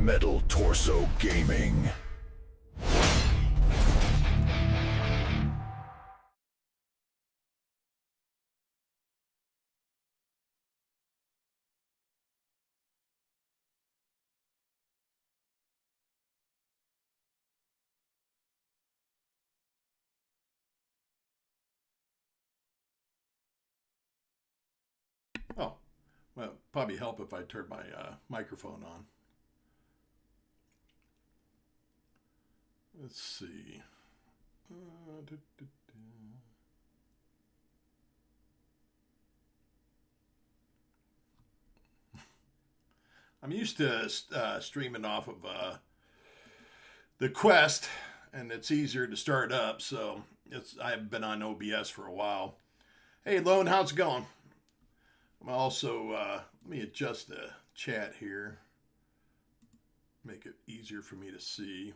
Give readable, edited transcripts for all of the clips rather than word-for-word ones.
Metal Torso Gaming. Oh, well, probably help if I turn my microphone on. Let's see. Da, da, I'm used to streaming off of the Quest, and it's easier to start up. So I've been on OBS for a while. Hey, Lone, how's it going? I'm also let me adjust the chat here, make it easier for me to see.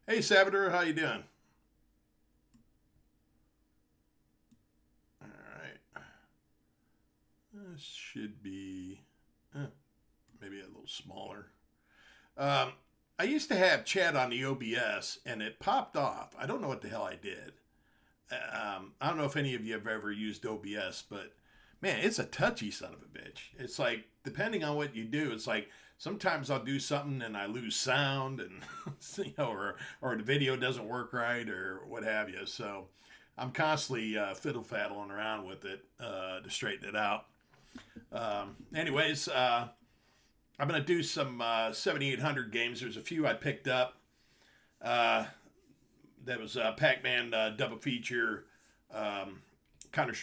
Hey, Sabater, how you doing? All right. This should be maybe a little smaller. I used to have chat on the OBS, and it popped off. I don't know what the hell I did. I don't know if any of you have ever used OBS, but man, it's a touchy son of a bitch. It's like, depending on what you do, it's like sometimes I'll do something and I lose sound, and or the video doesn't work right or what have you. So I'm constantly fiddle faddling around with it to straighten it out. Anyways, I'm gonna do some 7800 games. There's a few I picked up. That was Pac-Man double feature, Counter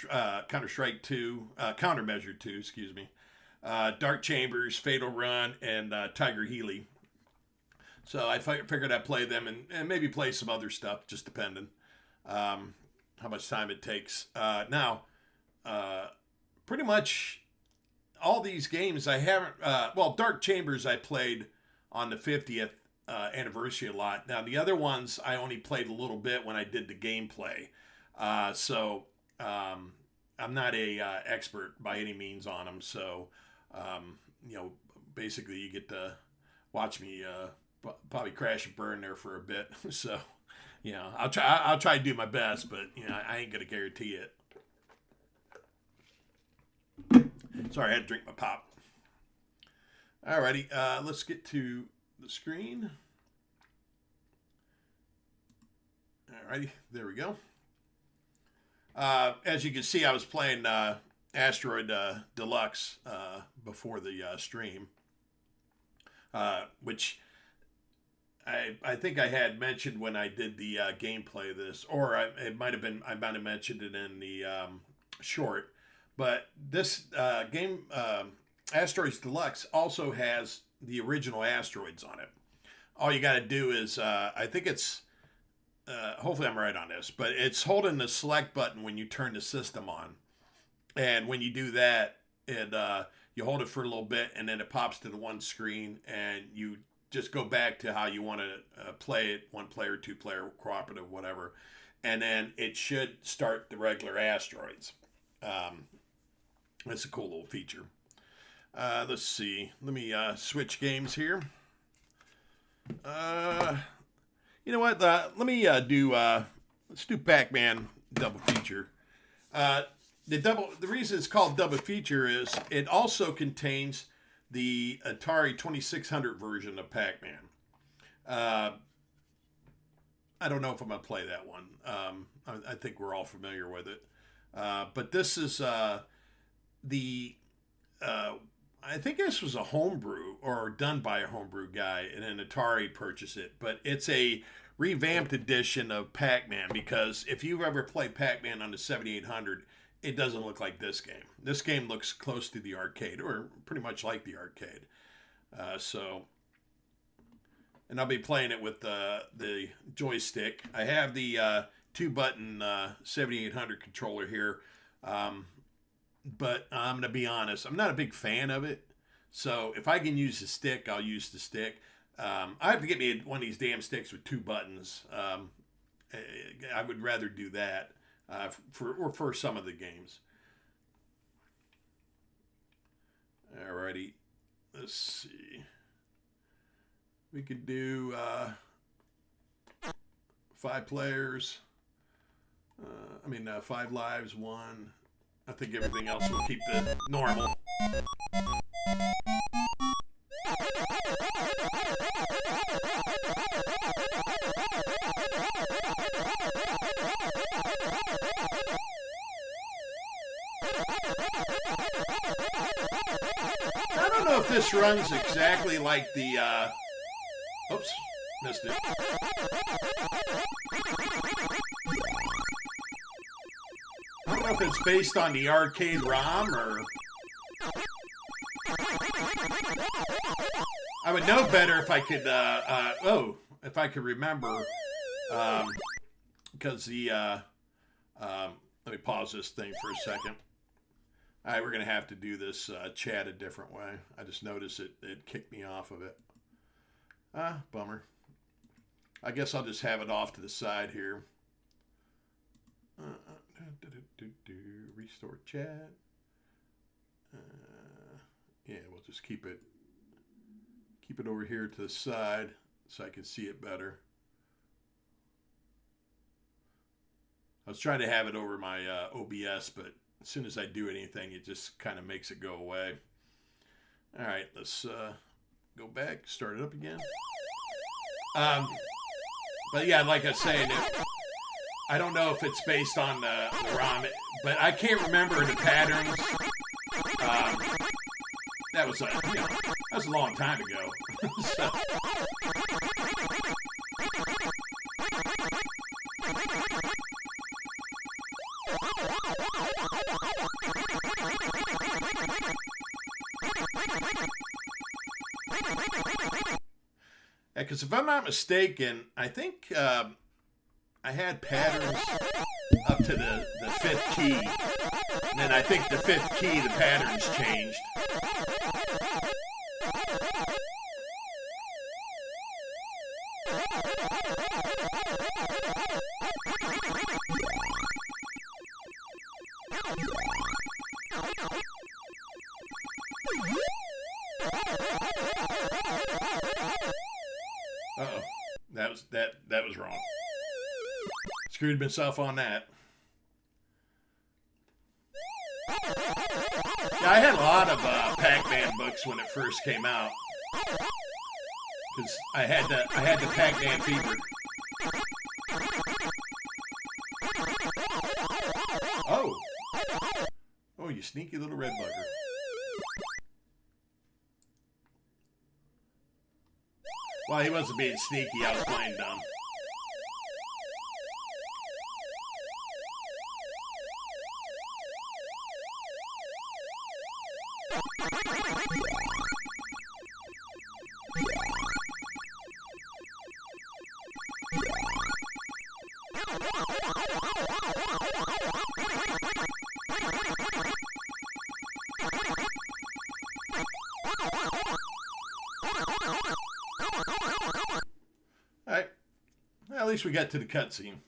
Strike 2, Countermeasure 2, excuse me, Dark Chambers, Fatal Run, and Tiger Healy. So I figured I'd play them and maybe play some other stuff, just depending how much time it takes. Now, pretty much all these games I haven't, Dark Chambers I played on the 50th anniversary a lot. Now, the other ones I only played a little bit when I did the gameplay. So I'm not a expert by any means on them. So, basically you get to watch me probably crash and burn there for a bit. So, I'll try to do my best, but, I ain't going to guarantee it. Sorry, I had to drink my pop. Alrighty, let's get to the screen. Alrighty, there we go. As you can see, I was playing Asteroid Deluxe before the stream, which I think I had mentioned when I did the gameplay of this, or I might have mentioned it in the short. But this game, Asteroids Deluxe, also has the original Asteroids on it. All you got to do is, I think it's, hopefully I'm right on this, but it's holding the select button when you turn the system on. And when you do that, you hold it for a little bit, and then it pops to the one screen, and you just go back to how you want to play it, one player, two player, cooperative, whatever. And then it should start the regular Asteroids. That's a cool little feature. Let's see. Let me switch games here. You know what? Let me let's do Pac-Man double feature. The reason it's called double feature is it also contains the Atari 2600 version of Pac-Man. I don't know if I'm gonna play that one. I think we're all familiar with it. But this is I think this was a homebrew or done by a homebrew guy, and then Atari purchased it. But it's a revamped edition of Pac-Man, because if you've ever played Pac-Man on the 7800, it doesn't look like this game. This game looks close to the arcade, or pretty much like the arcade. And I'll be playing it with the joystick. I have the two-button 7800 controller here. But I'm going to be honest, I'm not a big fan of it. So if I can use the stick, I'll use the stick. I have to get me one of these damn sticks with two buttons. I would rather do that for some of the games. Alrighty. let's see. We could do 5 players. 5 lives, 1. I think everything else will keep the normal. I don't know if this runs exactly like the, oops, missed it. I don't know if it's based on the arcade ROM or... I would know better if I could, if I could remember, because the, let me pause this thing for a second. All right, we're going to have to do this chat a different way. I just noticed it kicked me off of it. Bummer. I guess I'll just have it off to the side here. Restore chat. Yeah, we'll just keep it over here to the side so I can see it better. I was trying to have it over my OBS, but as soon as I do anything, it just kind of makes it go away. All right, let's go back, start it up again. But yeah, like I was saying, I don't know if it's based on the ROM, but I can't remember the patterns. That was a long time ago. So. Because if I'm not mistaken, I think I had patterns up to the 5th key. And then I think the 5th key, the patterns changed. Uh-oh. That was wrong. Screwed myself on that. Yeah, I had a lot of Pac-Man books when it first came out. Because I had the Pac-Man fever. Oh. Oh, you sneaky little red bugger. Well, he wasn't being sneaky. I was playing dumb. All right. Well, at least we got to the cutscene.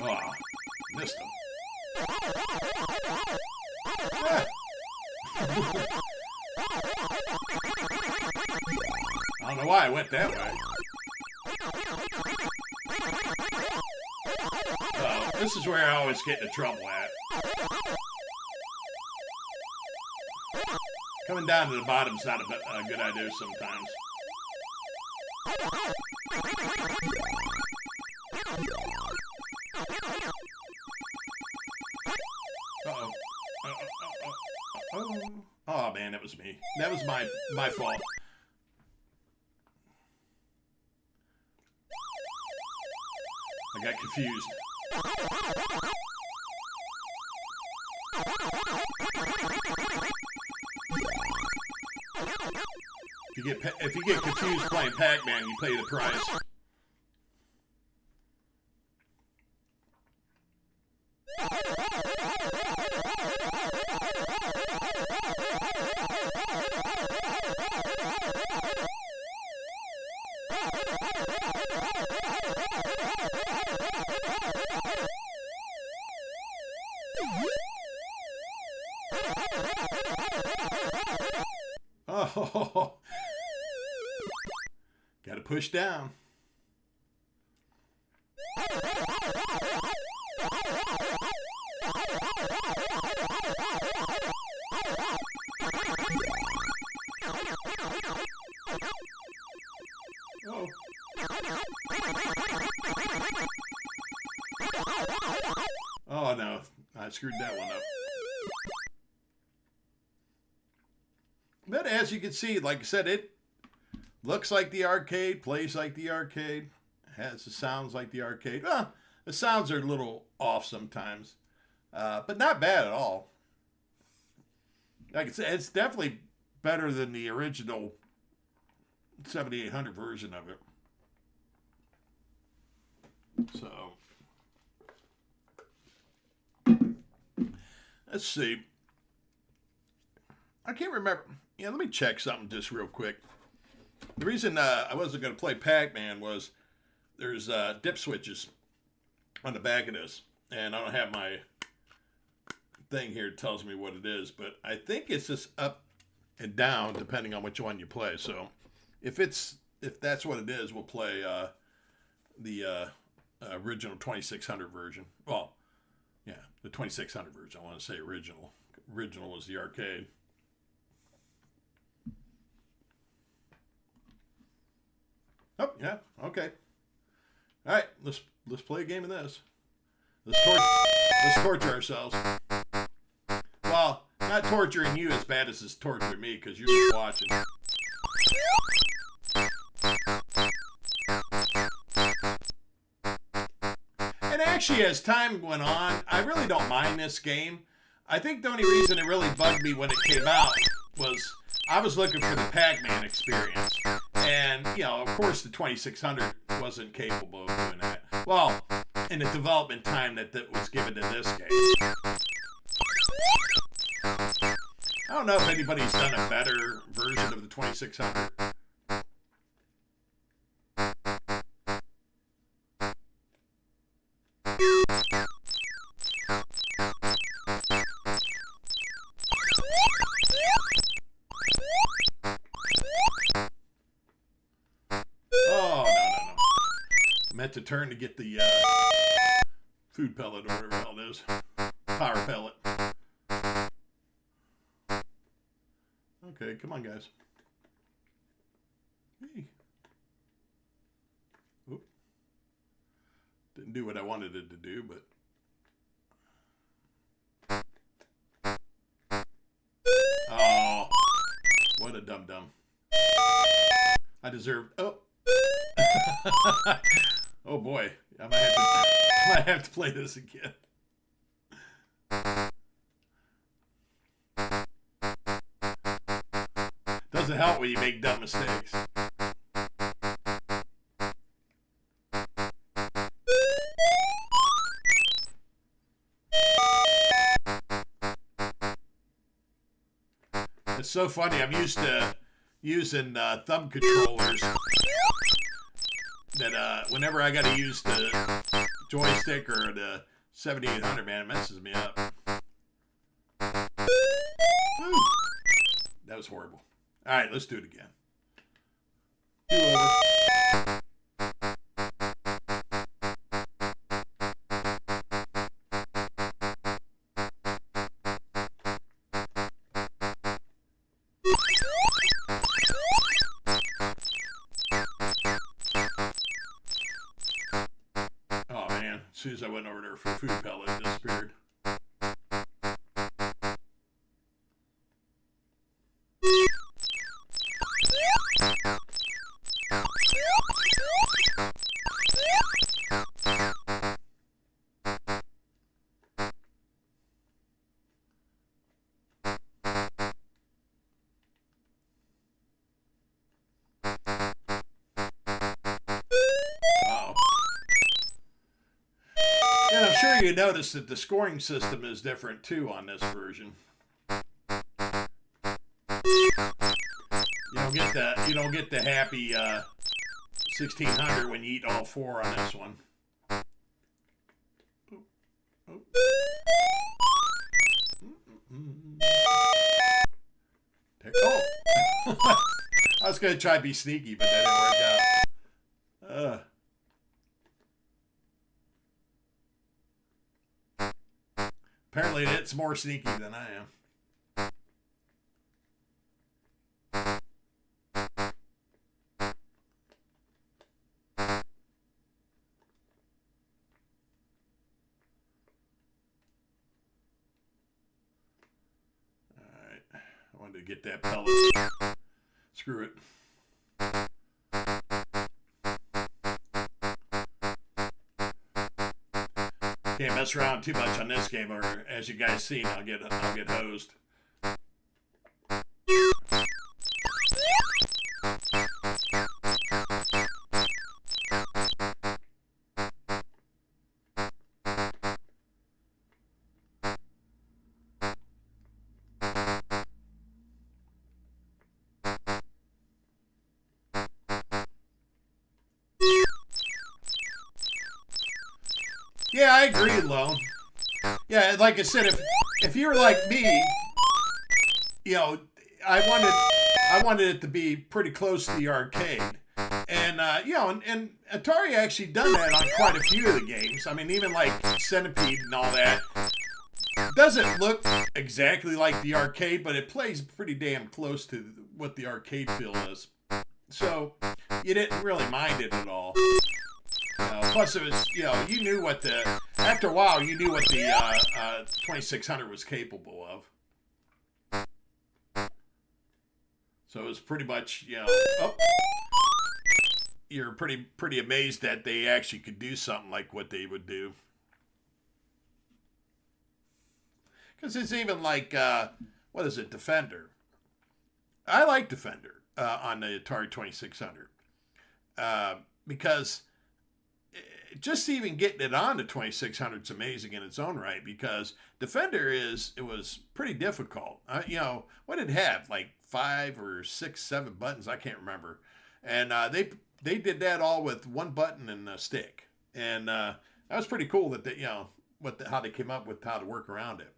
Oh, missed him. Ah. I don't know why I went that way. This is where I always get into trouble at. Coming down to the bottom's not a good idea sometimes. Uh-oh. Oh, man, that was me. That was my fault. I got confused. if you get confused playing Pac-Man, you pay the price. Oh, got to push down. Oh. Oh no, I screwed that one up. But as you can see, like I said, it looks like the arcade, plays like the arcade, has the sounds like the arcade. Well, the sounds are a little off sometimes, but not bad at all. Like I said, it's definitely better than the original 7800 version of it. So, let's see. I can't remember. Yeah, let me check something just real quick. The reason I wasn't going to play Pac-Man was there's dip switches on the back of this, and I don't have my thing here that tells me what it is, but I think it's just up and down depending on which one you play. So if that's what it is, we'll play the original 2600 version. Well, yeah, the 2600 version. I want to say original. Original was the arcade. Oh, yeah, okay. All right, let's play a game of this. Let's torture ourselves. Well, not torturing you as bad as it's torturing me, because you're just watching. And actually, as time went on, I really don't mind this game. I think the only reason it really bugged me when it came out was I was looking for the Pac-Man experience. And, you know, of course, the 2600 wasn't capable of doing that. Well, in the development time that was given to this game. I don't know if anybody's done a better version of the 2600. To turn to get the food pellet or whatever hell it is. Power pellet. Okay, come on, guys. Hey. Oop. Didn't do what I wanted it to do, but... Oh. What a dum-dum. I deserve... Oh. Oh boy, I might have to play this again. Doesn't help when you make dumb mistakes. It's so funny. I'm used to using thumb controllers. That whenever I got to use the joystick or the 7800, man, it messes me up. Woo. That was horrible. All right, let's do it again. Do over. As soon as I went over there for food pellet, it disappeared. you notice that the scoring system is different too on this version. You don't get the happy 1600 when you eat all 4 on this one. Oh. I was going to try to be sneaky, but that didn't work out. Apparently it's more sneaky than I am. Alright. I wanted to get that pellet. Screw it. Can't mess around too much on this game, or as you guys seen, I'll get hosed. Yeah, I agree, Lone. Yeah, like I said, if you're like me, you know, I wanted it to be pretty close to the arcade, and you know, and Atari actually done that on quite a few of the games. I mean, even like Centipede and all that doesn't look exactly like the arcade, but it plays pretty damn close to what the arcade feel is. So you didn't really mind it at all. Plus, it was, you know, you knew what after a while, you knew what the 2600 was capable of. So it was pretty much, you know, you're pretty amazed that they actually could do something like what they would do. Because it's even like, what is it, Defender? I like Defender on the Atari 2600 because just even getting it on the 2600 is amazing in its own right, because Defender it was pretty difficult. You know, what did it have? Like 5 or 6, 7 buttons? I can't remember. And they did that all with one button and a stick. And that was pretty cool that they, you know, how they came up with how to work around it.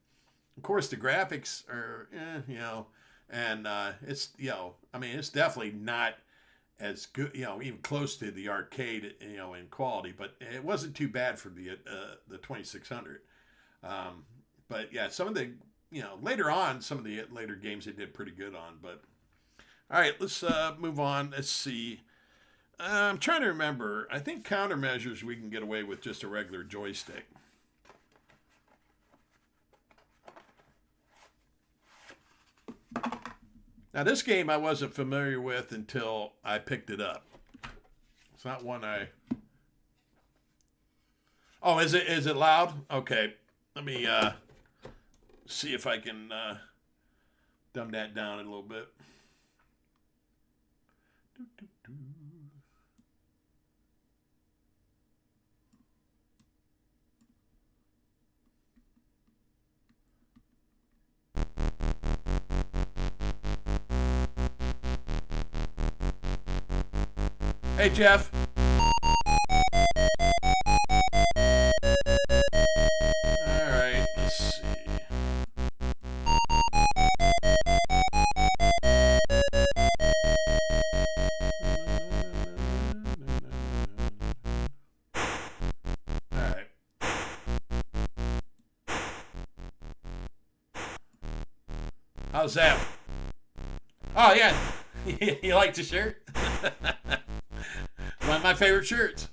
Of course, the graphics are, you know, and it's, you know, I mean, it's definitely not as good, you know, even close to the arcade, you know, in quality, but it wasn't too bad for the 2600. But yeah, some of the, you know, later on, some of the later games they did pretty good on. But all right, let's move on. Let's see. I'm trying to remember. I think Countermeasures we can get away with just a regular joystick. Now, this game I wasn't familiar with until I picked it up. It's not one I... Oh, is it loud? Okay. Let me see if I can dumb that down a little bit. Hey, Jeff. All right, let's see. All right. How's that? Oh, yeah. You like the shirt? One of my favorite shirts.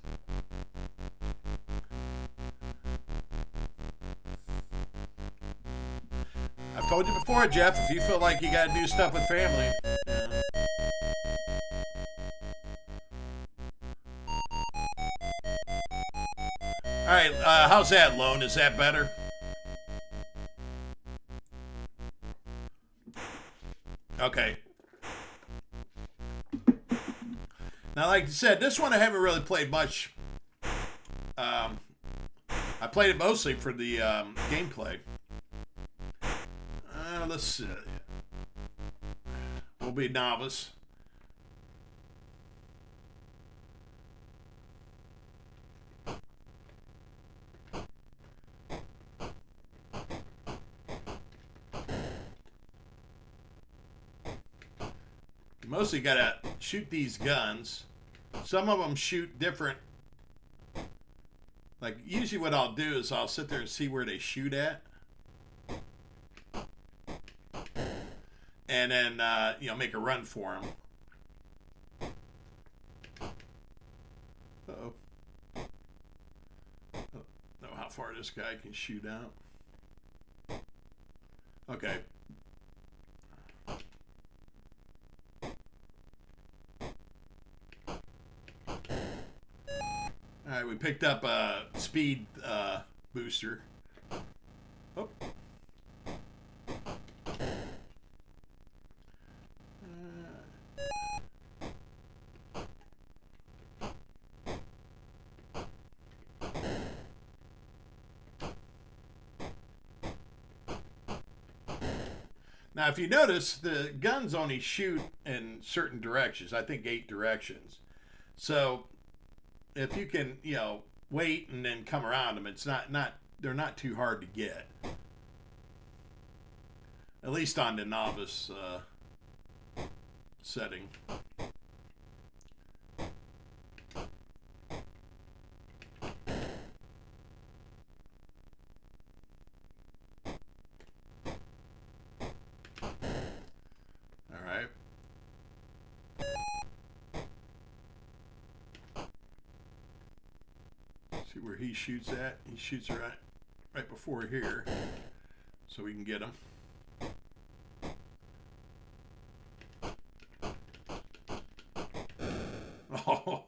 I've told you before, Jeff, if you feel like you got to do stuff with family. All right, how's that, Lone? Is that better? Okay. Now, like I said, this one I haven't really played much. I played it mostly for the gameplay. Let's see. We'll be novice. You mostly gotta shoot these guns. Some of them shoot different. Like, usually what I'll do is I'll sit there and see where they shoot at. And then, make a run for them. Uh-oh. Don't know how far this guy can shoot out. Okay. All right, we picked up a speed booster. Oh. Now, if you notice, the guns only shoot in certain directions. I think 8 directions. So, if you can, wait and then come around them, it's not they're not too hard to get. At least on the novice setting. See where he shoots at? He shoots right before here, so we can get him. Oh,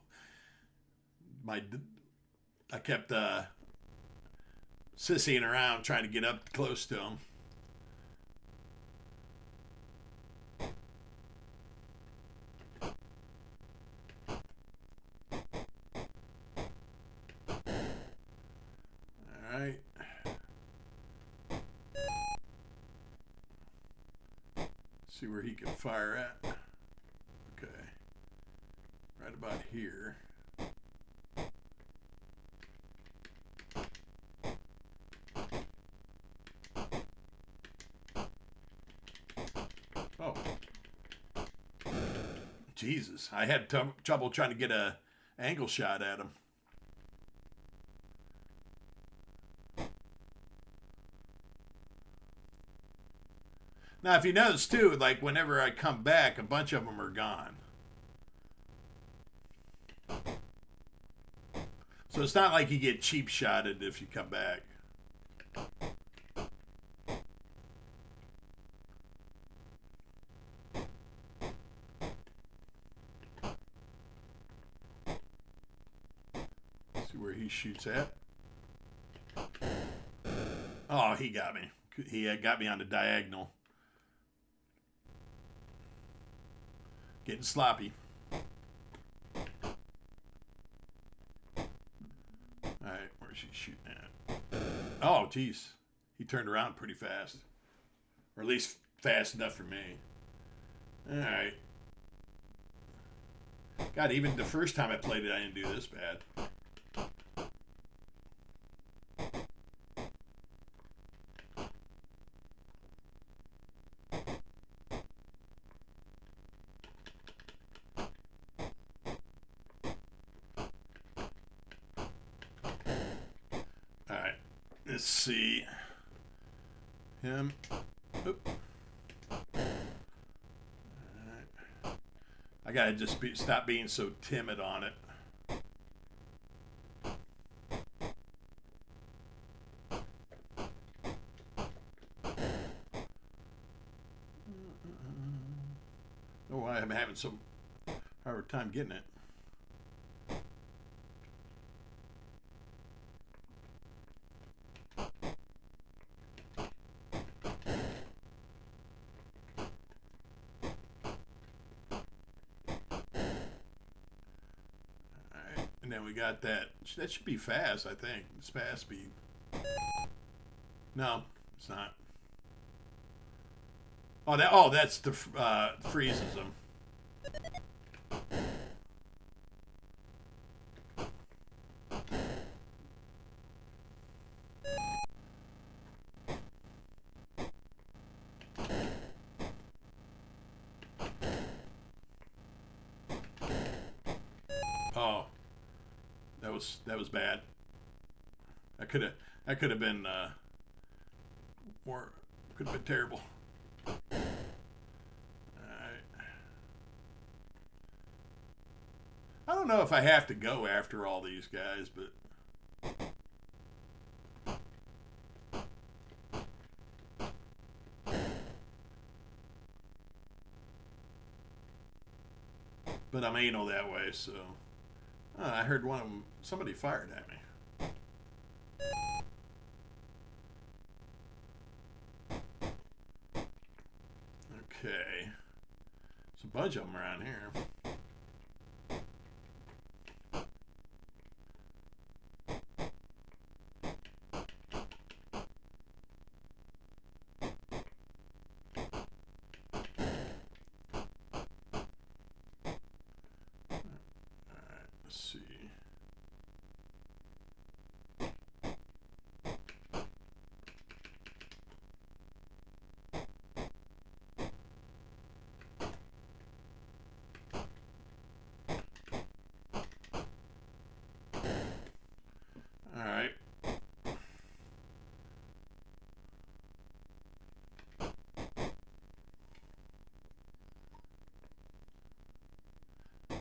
I kept sissying around trying to get up close to him. Right. See where he can fire at. Okay. Right about here. Oh. Jesus. I had trouble trying to get a angle shot at him. Now, if you notice, too, like, whenever I come back, a bunch of them are gone. So it's not like you get cheap shotted if you come back. See where he shoots at. Oh, he got me. He got me on the diagonal. Getting sloppy. Alright, where's he shooting at? Oh, geez. He turned around pretty fast. Or at least fast enough for me. Alright. God, even the first time I played it, I didn't do this bad. Let's see. Him. Oop. Alright. I gotta just stop being so timid on it. Oh, I'm having some hard time getting it. And then we got that. That should be fast, I think. It's fast speed. No, it's not. That's the freezes them. Oh, that was bad. That could have been more. Could have been terrible. I don't know if I have to go after all these guys, but I'm anal that way, so I heard one of them. Somebody fired at me. Okay, there's a bunch of them around here. All right.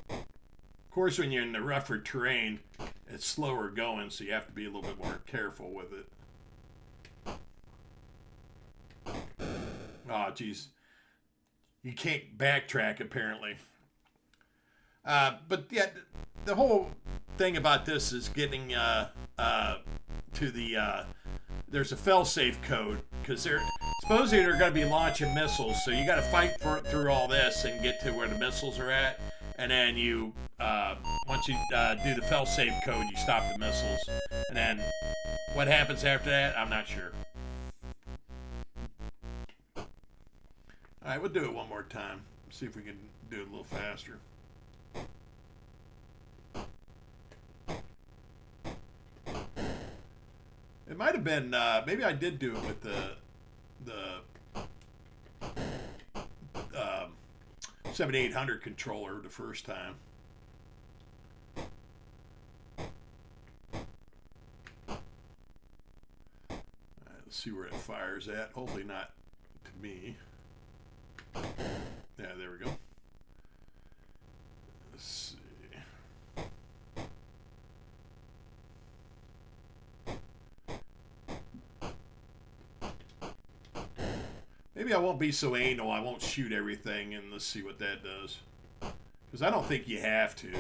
Of course, when you're in the rougher terrain, it's slower going, so you have to be a little bit more careful with it. Oh, geez. You can't backtrack, apparently. But yeah, the whole thing about this is getting to the there's a fail-safe code, because supposedly they're going to be launching missiles, so you got to fight through all this and get to where the missiles are at, and then you once you do the fail-safe code, you stop the missiles, and then what happens after that, I'm not sure. All right, we'll do it one more time. See if we can do it a little faster. It might have been, maybe I did do it with the 7800 controller the first time. Let's see where it fires at. Hopefully not to me. Yeah, there we go. Let's see. Maybe I won't be so anal. I won't shoot everything, and let's see what that does. Because I don't think you have to.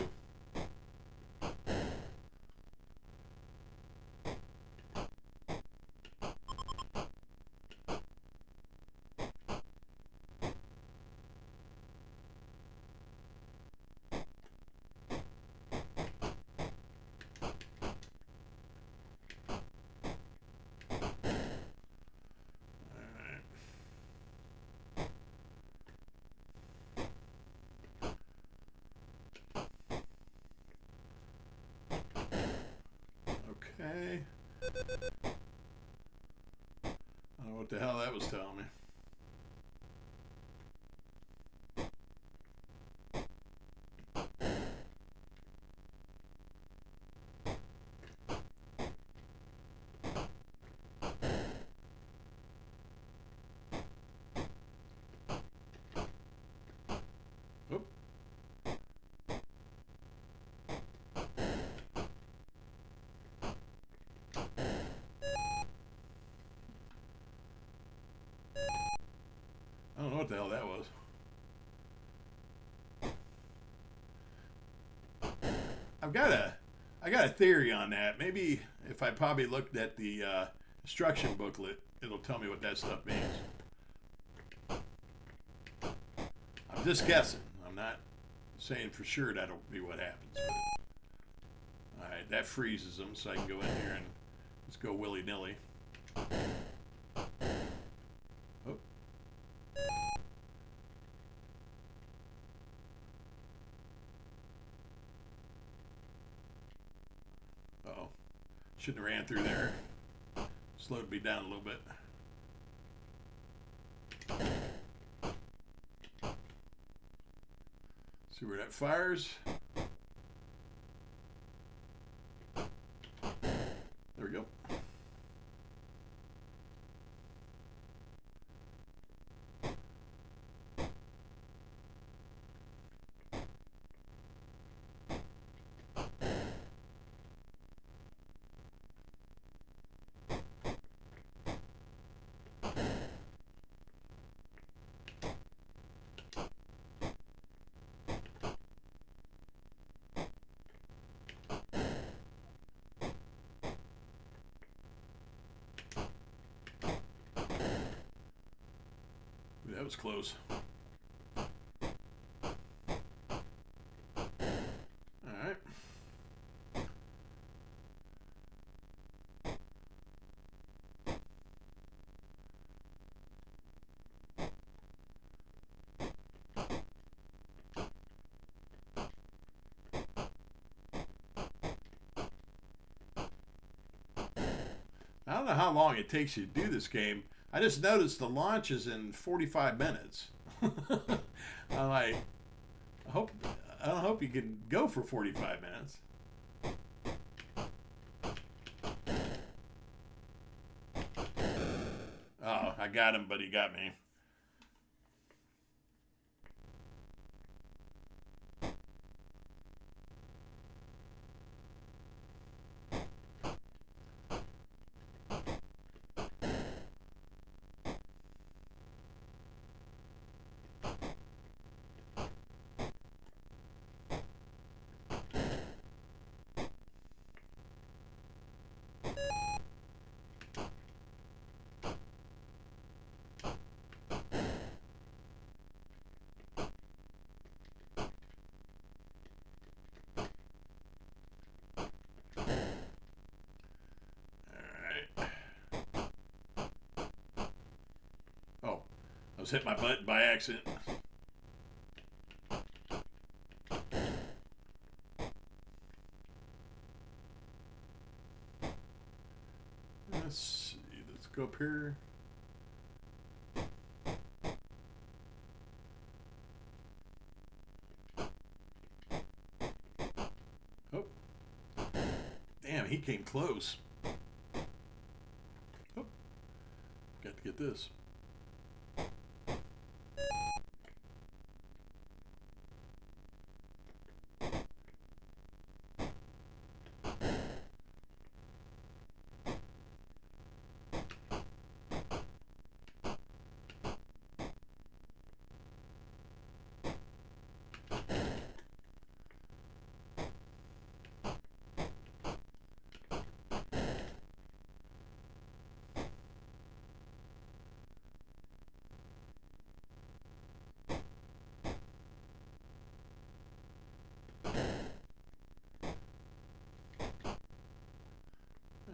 Okay. I don't know what the hell that was telling me. Oop. I don't know what the hell that was. I got a theory on that. Maybe if I probably looked at the instruction booklet, it'll tell me what that stuff means. I'm just guessing. I'm not saying for sure that'll be what happens. All right, that freezes them, so I can go in here and Let's go willy-nilly. Oh. Uh-oh. Shouldn't have ran through there. Slowed me down a little bit. See where that fires. There we go. That was close. All right. I don't know how long it takes you to do this game. I just noticed the launch is in 45 minutes. I'm like, I don't hope you can go for 45 minutes. Oh, I got him, but he got me. I was hitting my button by accident. Let's see. Let's go up here. Oh. Damn, he came close. Oh. Got to get this.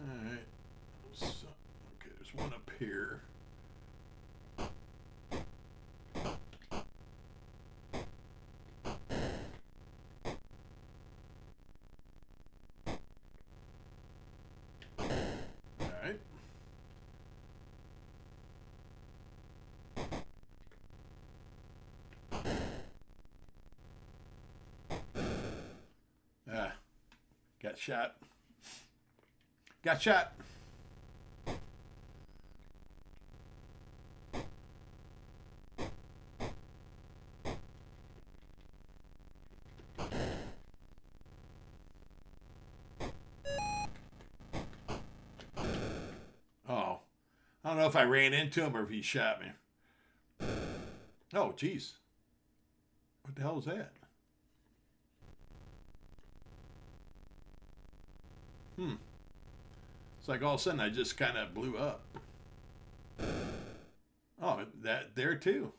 Alright. So, okay, there's one up here. Alright. Ah, got shot. Got shot. Oh, I don't know if I ran into him or if he shot me. Oh, geez. What the hell is that? It's like all of a sudden I just kind of blew up. Oh, that there too.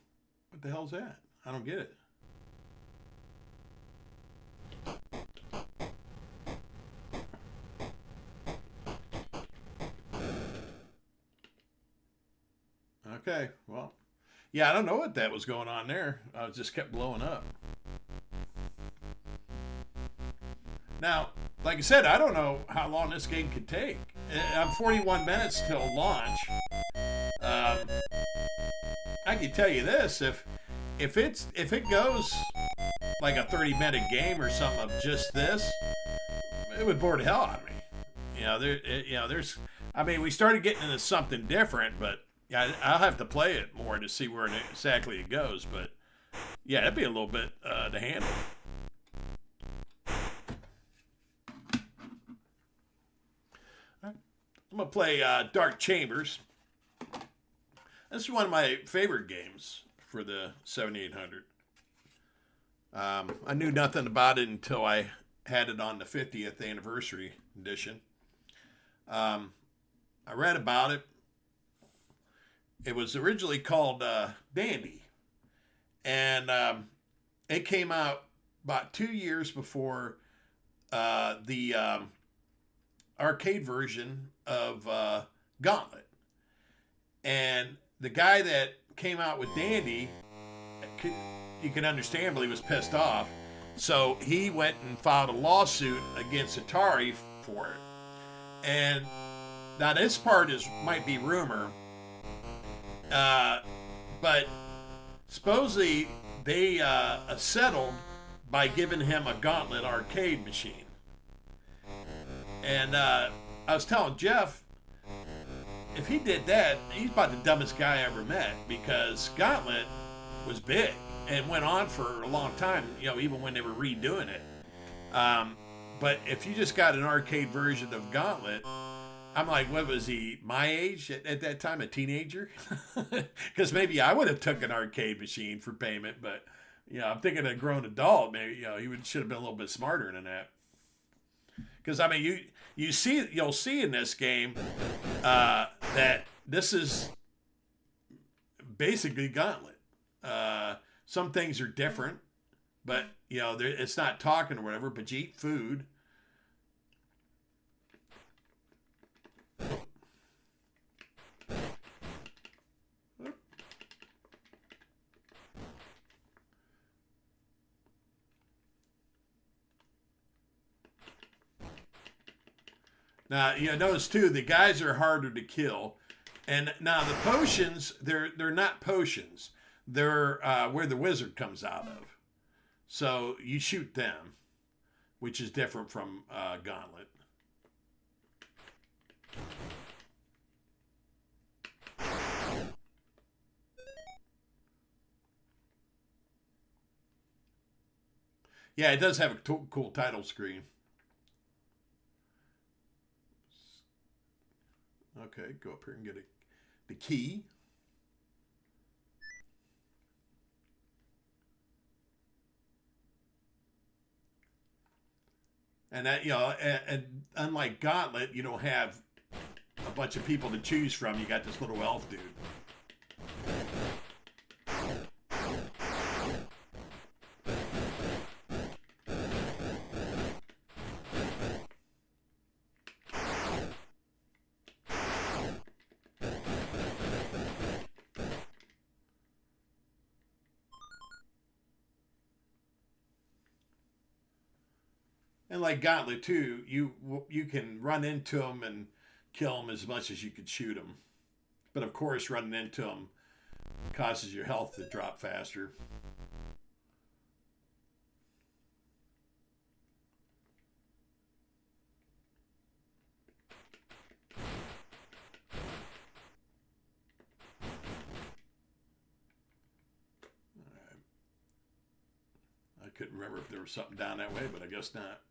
What the hell's that? I don't get it. Okay, well, yeah, I don't know what that was going on there. It just kept blowing up. Now, like I said, I don't know how long this game could take. I'm 41 minutes till launch. Um, I can tell you this: if it goes like a 30-minute game or something of just this, it would bore the hell out of me. There's. I mean, we started getting into something different, but yeah, I'll have to play it more to see where exactly it goes. But yeah, it'd be a little bit to handle. I'm gonna play Dark Chambers. This is one of my favorite games for the 7800. I knew nothing about it until I had it on the 50th anniversary edition. I read about it. It was originally called Dandy, and it came out about 2 years before the arcade version of Gauntlet. And the guy that came out with Dandy, you can understandably was pissed off. So he went and filed a lawsuit against Atari for it. And now this part might be rumor, but supposedly they settled by giving him a Gauntlet arcade machine. And I was telling Jeff, if he did that, he's about the dumbest guy I ever met, because Gauntlet was big and went on for a long time, even when they were redoing it. But if you just got an arcade version of Gauntlet, I'm like, what was he, my age at that time, a teenager? Because maybe I would have took an arcade machine for payment, but I'm thinking a grown adult, maybe he should have been a little bit smarter than that. Because I mean, you'll see in this game that this is basically Gauntlet. Some things are different, but it's not talking or whatever. But you eat food. Now, notice too, the guys are harder to kill. And now the potions, they're not potions. They're where the wizard comes out of. So you shoot them, which is different from Gauntlet. Yeah, it does have a cool title screen. Okay, go up here and get the key. And that, and unlike Gauntlet, you don't have a bunch of people to choose from. You got this little elf dude. And like Gauntlet too, you can run into them and kill them as much as you could shoot them. But of course, running into them causes your health to drop faster. I couldn't remember if there was something down that way, but I guess not.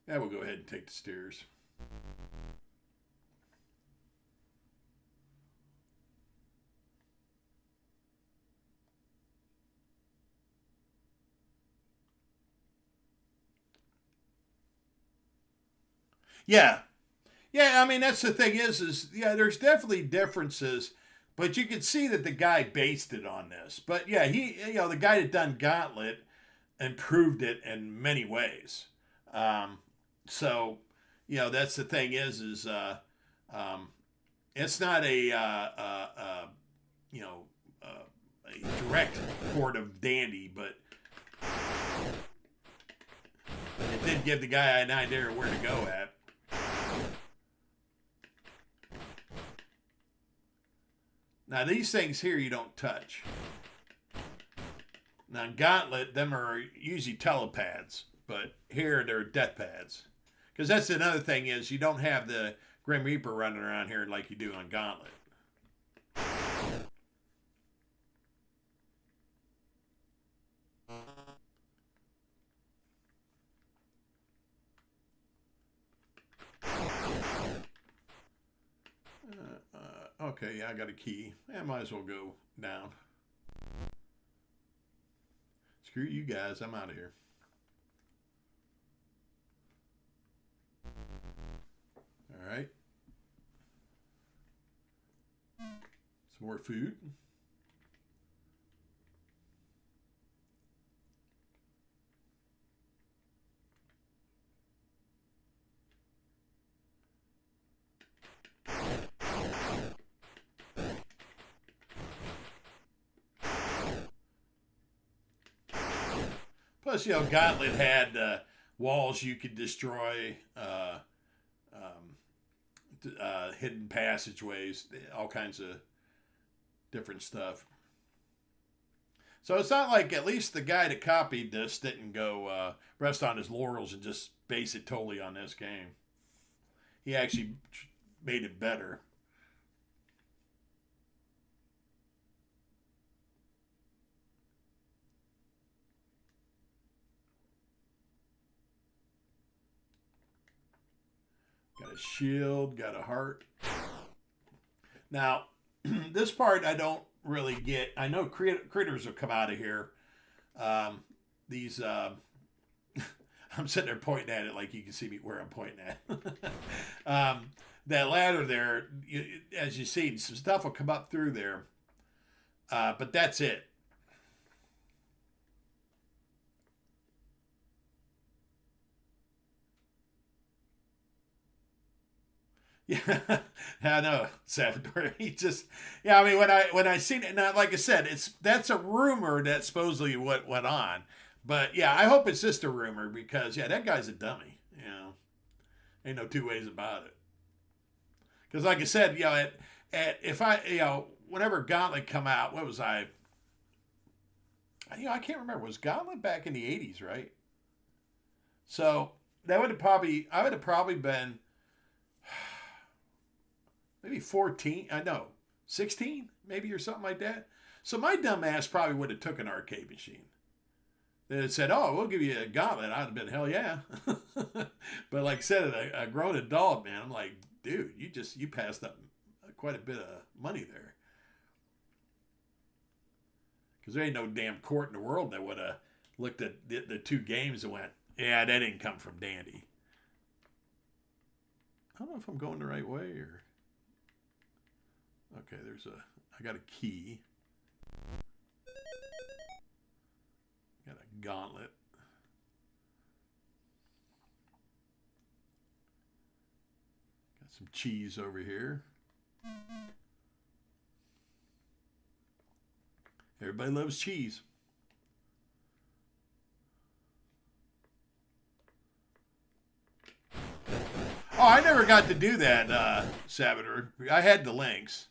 Yeah, we'll go ahead and take the stairs. Yeah. Yeah, I mean that's the thing is yeah, there's definitely differences, but you can see that the guy based it on this. But yeah, the guy that done Gauntlet improved it in many ways. Um, so, that's the thing um, it's not you know, a direct port of Dandy, but it did give the guy an idea where to go at. Now these things here you don't touch. Now Gauntlet, them are usually telepads, but here they're death pads. Because that's another thing is you don't have the Grim Reaper running around here like you do on Gauntlet. Okay, yeah, I got a key. I might as well go down. Screw you guys, I'm out of here. All right. Some more food. Plus, Gauntlet had walls you could destroy, hidden passageways, all kinds of different stuff. So it's not like at least the guy that copied this didn't go rest on his laurels and just base it totally on this game. He actually made it better. Got a shield, got a heart. Now, this part I don't really get. I know critters will come out of here. These, I'm sitting there pointing at it like you can see me where I'm pointing at. That ladder there, as you see, some stuff will come up through there. But that's it. Yeah, I know, Salvador. He just, yeah. I mean, when I seen it, now, like I said, that's a rumor that supposedly what went on, but yeah, I hope it's just a rumor because yeah, that guy's a dummy. Ain't no two ways about it. Because like I said, if I, whenever Gauntlet come out, what was I? I can't remember. Was Gauntlet back in the '80s, right? So I would have probably been maybe 14. I know 16, maybe or something like that. So my dumb ass probably would have took an arcade machine. They had said, "Oh, we'll give you a Gauntlet." I'd have been hell yeah. But like I said, a grown adult man, I'm like, dude, you passed up quite a bit of money there. Because there ain't no damn court in the world that would have looked at the two games and went, yeah, that didn't come from Dandy. I don't know if I'm going the right way or. Okay, I got a key. Got a gauntlet. Got some cheese over here. Everybody loves cheese. Oh, I never got to do that, Salvador. I had the links.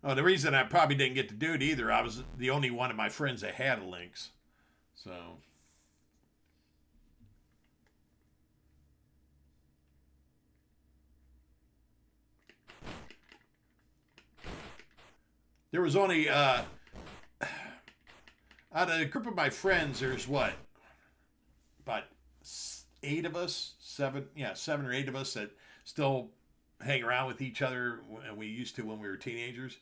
Oh, the reason I probably didn't get to do it either, I was the only one of my friends that had a links. So. There was only Out of a group of my friends, there's what, about 8 of us, seven, yeah, 7 or 8 of us that still hang around with each other, and we used to when we were teenagers.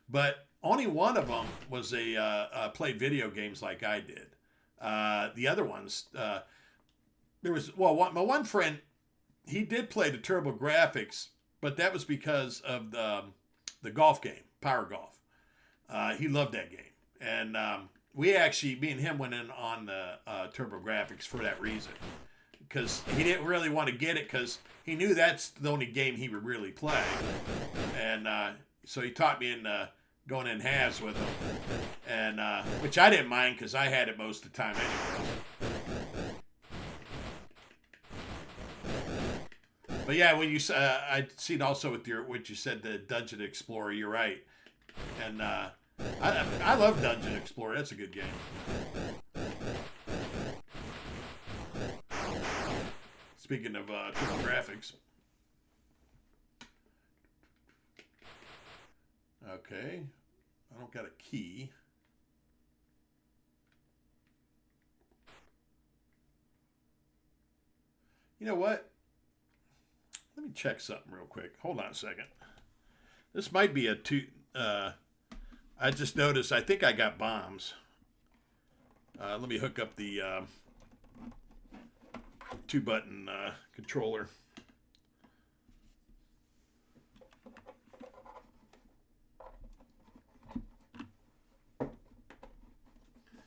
But only one of them was played video games like I did. The other ones, there was my one friend, he did play the Turbo Graphics, but that was because of the golf game, Power Golf. He loved that game, and we actually, me and him, went in on the Turbo Graphics for that reason, because he didn't really want to get it because he knew that's the only game he would really play, and so he taught me in going in halves with him, and which I didn't mind because I had it most of the time anyway. But yeah, when you I seen also with what you said, the Dungeon Explorer. You're right, and I love Dungeon Explorer. That's a good game. Speaking of graphics. Okay, I don't got a key. You know what? Let me check something real quick. Hold on a second. This might be a two. I just noticed. I think I got bombs. Let me hook up the 2-button controller.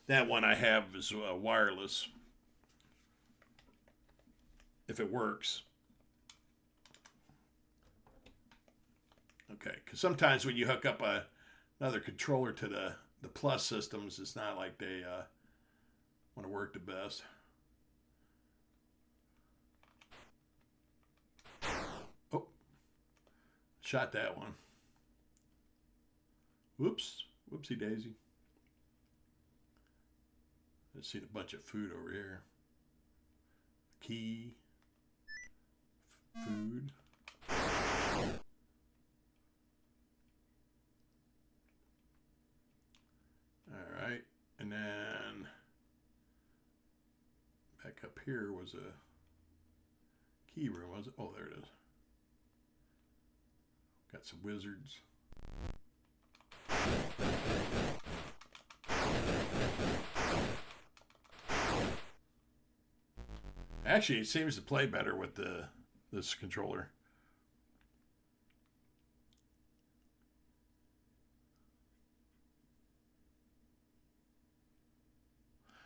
That one I have is wireless. If it works. Okay, because sometimes when you hook up another controller to the Plus systems, it's not like they want to work the best. Oh, shot that one. Whoops, whoopsie daisy. Let's see a bunch of food over here. Key, food. All right, and then back up here was a key room, was it? Oh, there it is. Got some wizards. Actually, it seems to play better with this controller.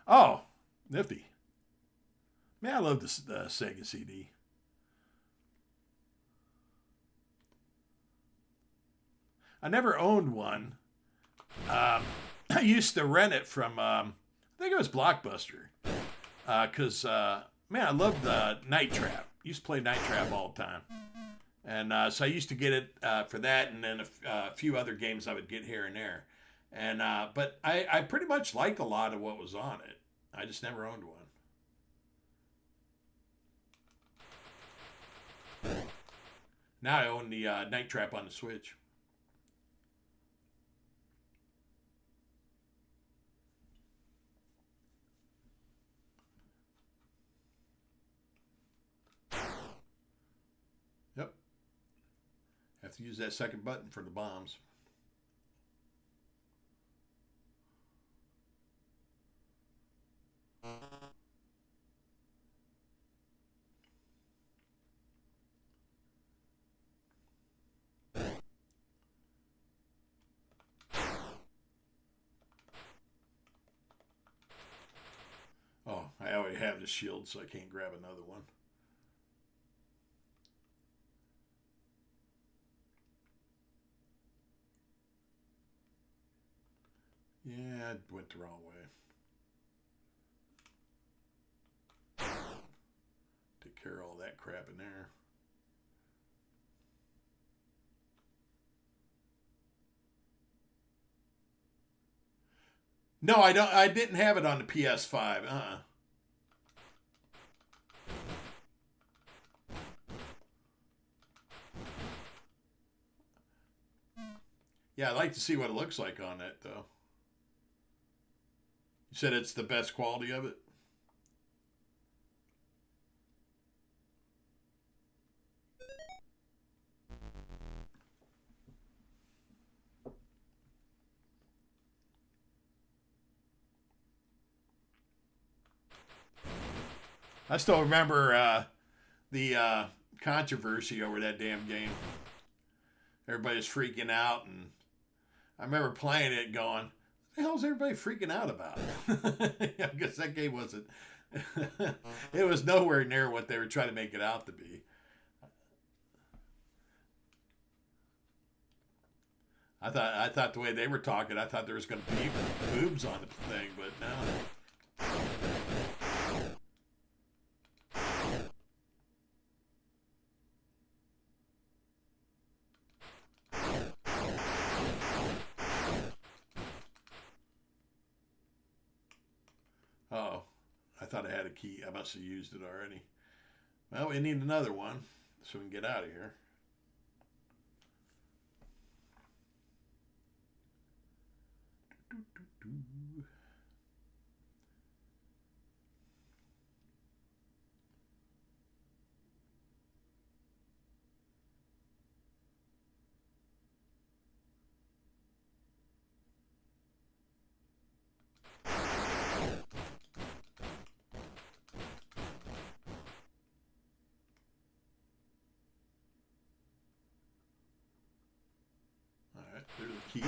Oh, nifty. Man, I love this Sega CD. I never owned one. I used to rent it from, I think it was Blockbuster. Because, man, I loved Night Trap. Used to play Night Trap all the time. And so I used to get it for that, and then a few other games I would get here and there. And but I pretty much liked a lot of what was on it. I just never owned one. Now I own the Night Trap on the Switch. Yep. Have to use that second button for the bombs. Oh, I already have the shield, so I can't grab another one. Yeah, it went the wrong way. Take care of all that crap in there. No, I don't. I didn't have it on the PS5. Yeah, I'd like to see what it looks like on that, though. You said it's the best quality of it? I still remember the controversy over that damn game. Everybody's freaking out, and I remember playing it going, what the hell is everybody freaking out about? Because that game wasn't, it was nowhere near what they were trying to make it out to be. I thought the way they were talking, I thought there was going to be boobs on the thing, but no. Oh, I thought I had a key. I must have used it already. Well, we need another one so we can get out of here. All right, there's the key.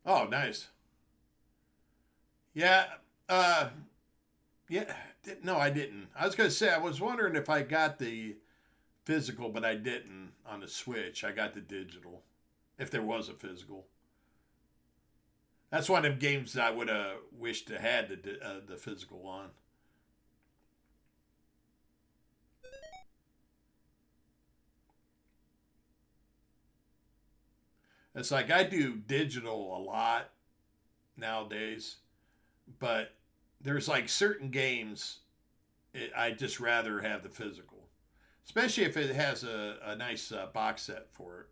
Oh, nice. Yeah. Uh, yeah. No, I didn't. I was gonna say I was wondering if I got the physical, but I didn't on the Switch. I got the digital. If there was a physical, that's one of them games that I would have wished to had the physical on. It's like I do digital a lot nowadays, but there's like certain games I just rather have the physical, especially if it has a nice box set for it.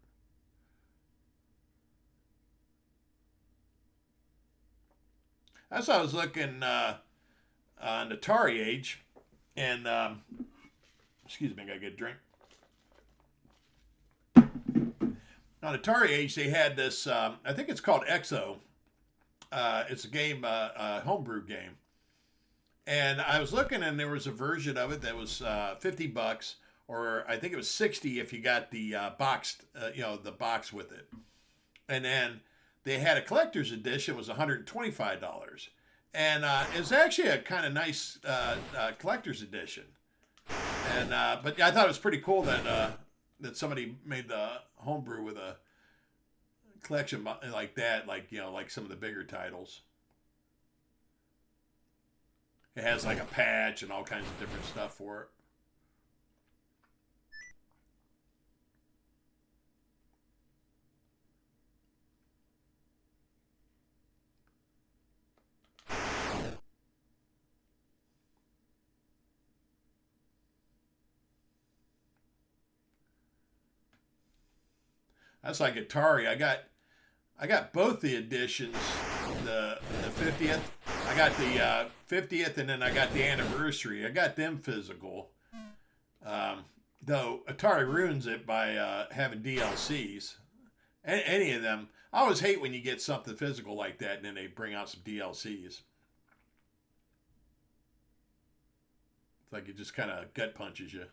That's why I was looking on Atari Age, and excuse me, I gotta get a drink. On Atari Age, they had this. I think it's called EXO. It's a game, a homebrew game, and I was looking, and there was a version of it that was $50, or I think it was 60 if you got the boxed, the box with it. And then they had a collector's edition, it was $125, and it's actually a kind of nice collector's edition. And but I thought it was pretty cool that somebody made the homebrew with a collection like that, like some of the bigger titles. It has like a patch and all kinds of different stuff for it. That's like Atari. I got both the editions, the 50th. I got the 50th, and then I got the anniversary. I got them physical. Though Atari ruins it by having DLCs. Any of them. I always hate when you get something physical like that, and then they bring out some DLCs. It's like it just kind of gut punches you.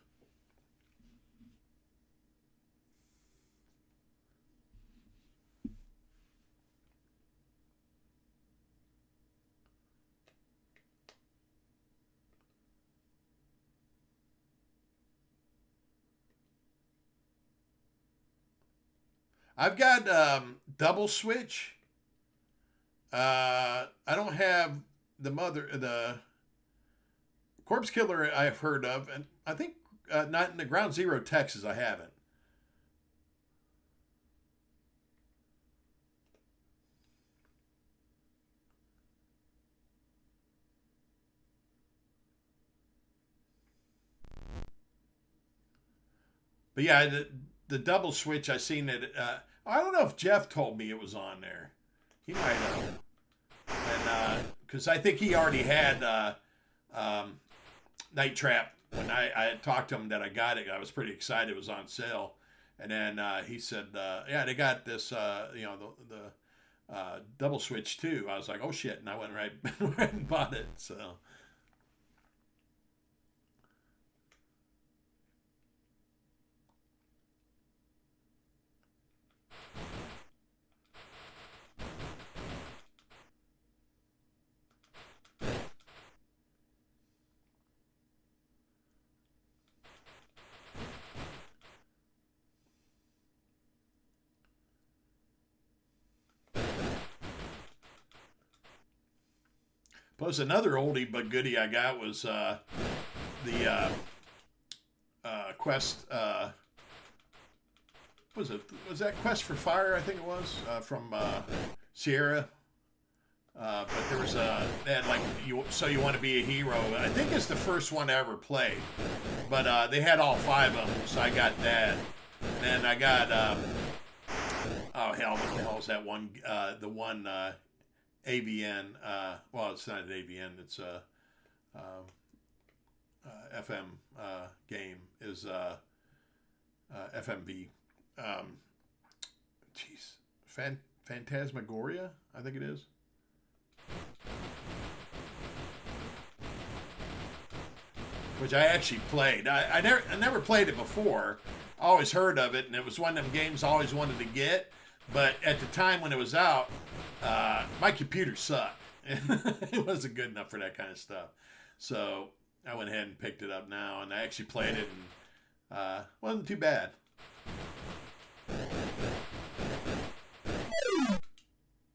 I've got double switch. I don't have the Corpse Killer I've heard of, and I think not in the Ground Zero Texas I haven't. But yeah, the double switch, I seen it. I don't know if Jeff told me it was on there. He might have. And because I think he already had Night Trap when I had talked to him that I got it. I was pretty excited it was on sale. And then he said, yeah, they got this, the double switch too. I was like, oh shit. And I went right and bought it. So. Plus, another oldie but goodie I got was the Quest. Was it? Was that Quest for Fire? I think it was from Sierra. But there was they had like so you want to be a hero. I think it's the first one I ever played. But they had all 5 of them, so I got that. And I got oh hell, what the hell is that one? The one. AVN, well, it's not an AVN, it's a FM game, is FMV. Phantasmagoria, I think it is. Which I actually played. I never played it before. I always heard of it, and it was one of them games I always wanted to get. But at the time when it was out, my computer sucked. It wasn't good enough for that kind of stuff. So I went ahead and picked it up now, and I actually played it, and wasn't too bad.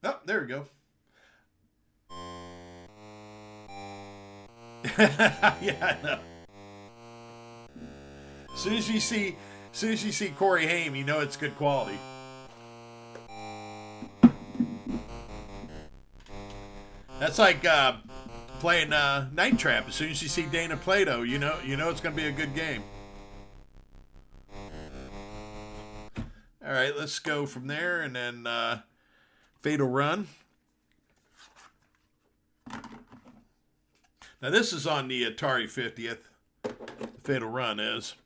Oh, there we go. Yeah, I know. As soon as you see Corey Haim, you know it's good quality. That's like playing Night Trap. As soon as you see Dana Plato, you know it's going to be a good game. All right, let's go from there, and then Fatal Run. Now this is on the Atari 50th. Fatal Run is.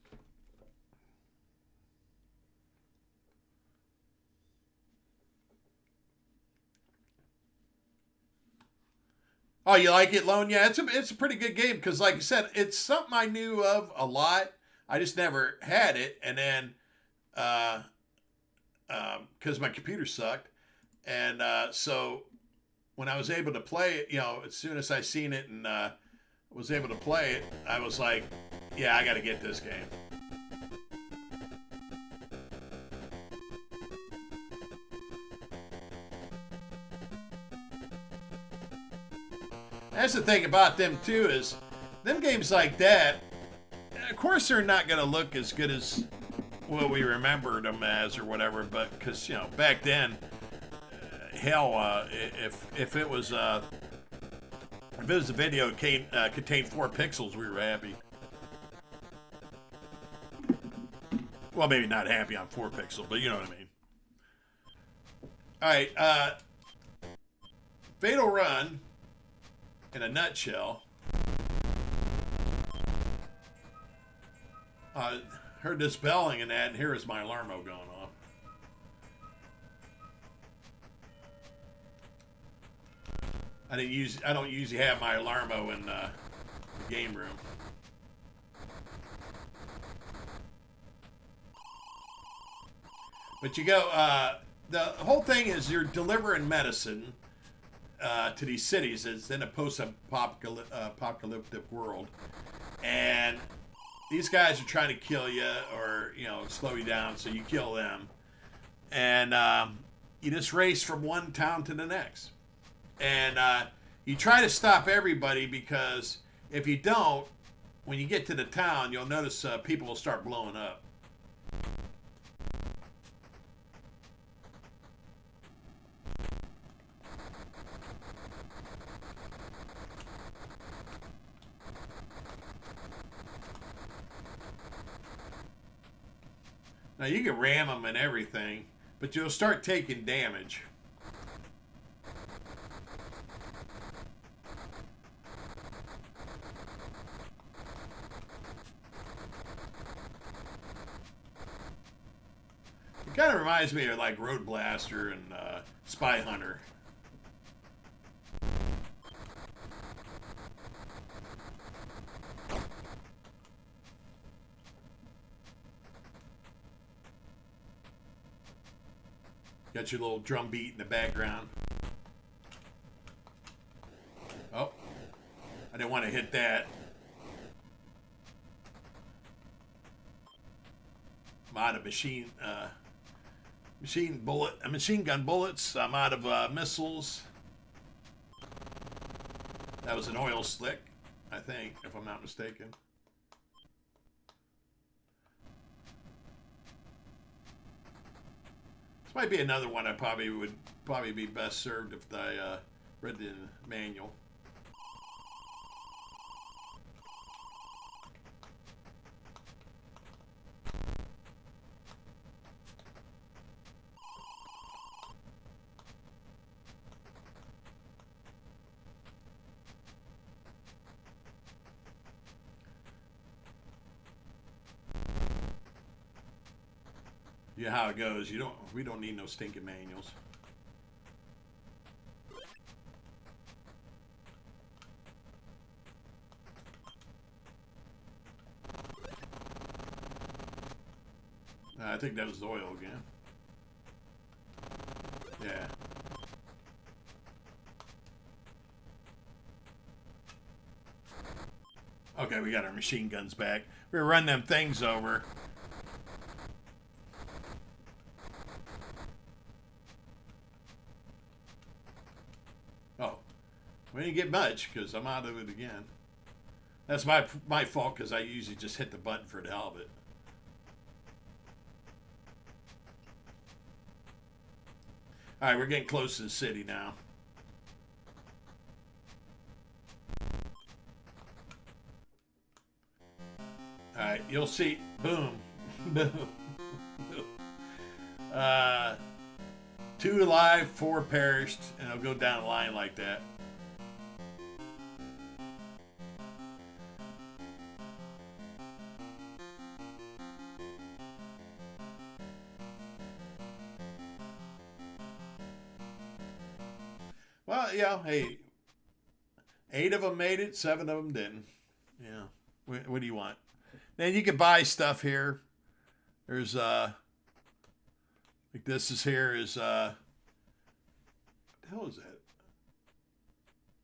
Oh, you like it, Lone? Yeah, it's a pretty good game because, like I said, it's something I knew of a lot. I just never had it, and then because my computer sucked, and so when I was able to play it, as soon as I seen it and was able to play it, I was like, yeah, I got to get this game. That's the thing about them too, is them games like that, of course they're not going to look as good as what we remembered them as or whatever, but because, back then, hell, if it was a video that contained 4 pixels, we were happy. Well, maybe not happy on 4 pixel, but you know what I mean. All right, Fatal Run. In a nutshell, heard this belling and that, and here is my alarmo going off. I don't usually have my alarmo in the game room. But you go, the whole thing is you're delivering medicine to these cities. It's in a post-apocalyptic world, and these guys are trying to kill you or slow you down, so you kill them, and you just race from one town to the next, and you try to stop everybody, because if you don't, when you get to the town, you'll notice people will start blowing up. Now you can ram them and everything, but you'll start taking damage. It kind of reminds me of like Road Blaster and Spy Hunter. Got your little drum beat in the background. Oh, I didn't want to hit that. I'm out of machine gun bullets. I'm out of missiles. That was an oil slick, I think, if I'm not mistaken. This might be another one I would be best served if I read the manual. You know how it goes. We don't need no stinking manuals. I think that was the oil again. Yeah. Okay, we got our machine guns back. We're gonna run them things over. We didn't get much because I'm out of it again. That's my fault because I usually just hit the button for the hell of it. All right, we're getting close to the city now. All right, you'll see. Boom. Boom. 2 alive, 4 perished, and it'll go down the line like that. Well, yeah, hey, 8 of them made it, 7 of them didn't. Yeah. What do you want? Then you can buy stuff here. There's, like this is here is, what the hell is that?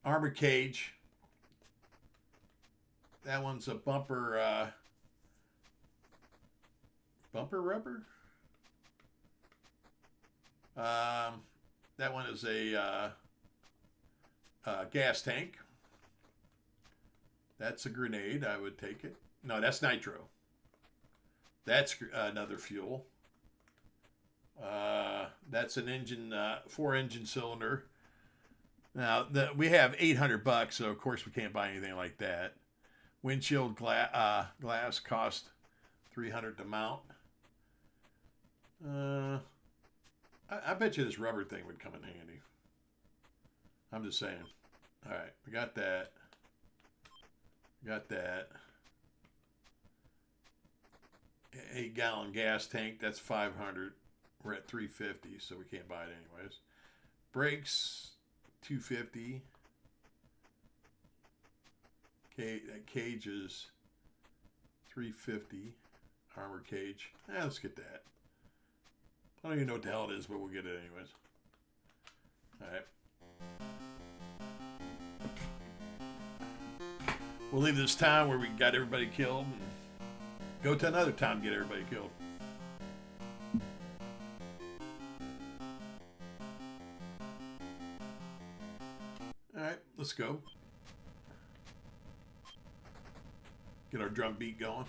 Armor cage. That one's a bumper rubber. That one is a gas tank. That's a grenade. I would take it. No, that's nitro. That's another fuel. That's an engine, 4-engine cylinder. Now we have $800, so of course we can't buy anything like that. Windshield glass cost $300 to mount. I bet you this rubber thing would come in handy. I'm just saying. All right, we got that. Got that. 8-gallon gas tank. That's $500. We're at $350, so we can't buy it anyways. Brakes, $250. That cage is $350. Armor cage. Let's get that. I don't even know what the hell it is, but we'll get it anyways. All right. We'll leave this town where we got everybody killed and go to another town and get everybody killed. All right, let's go. Get our drum beat going.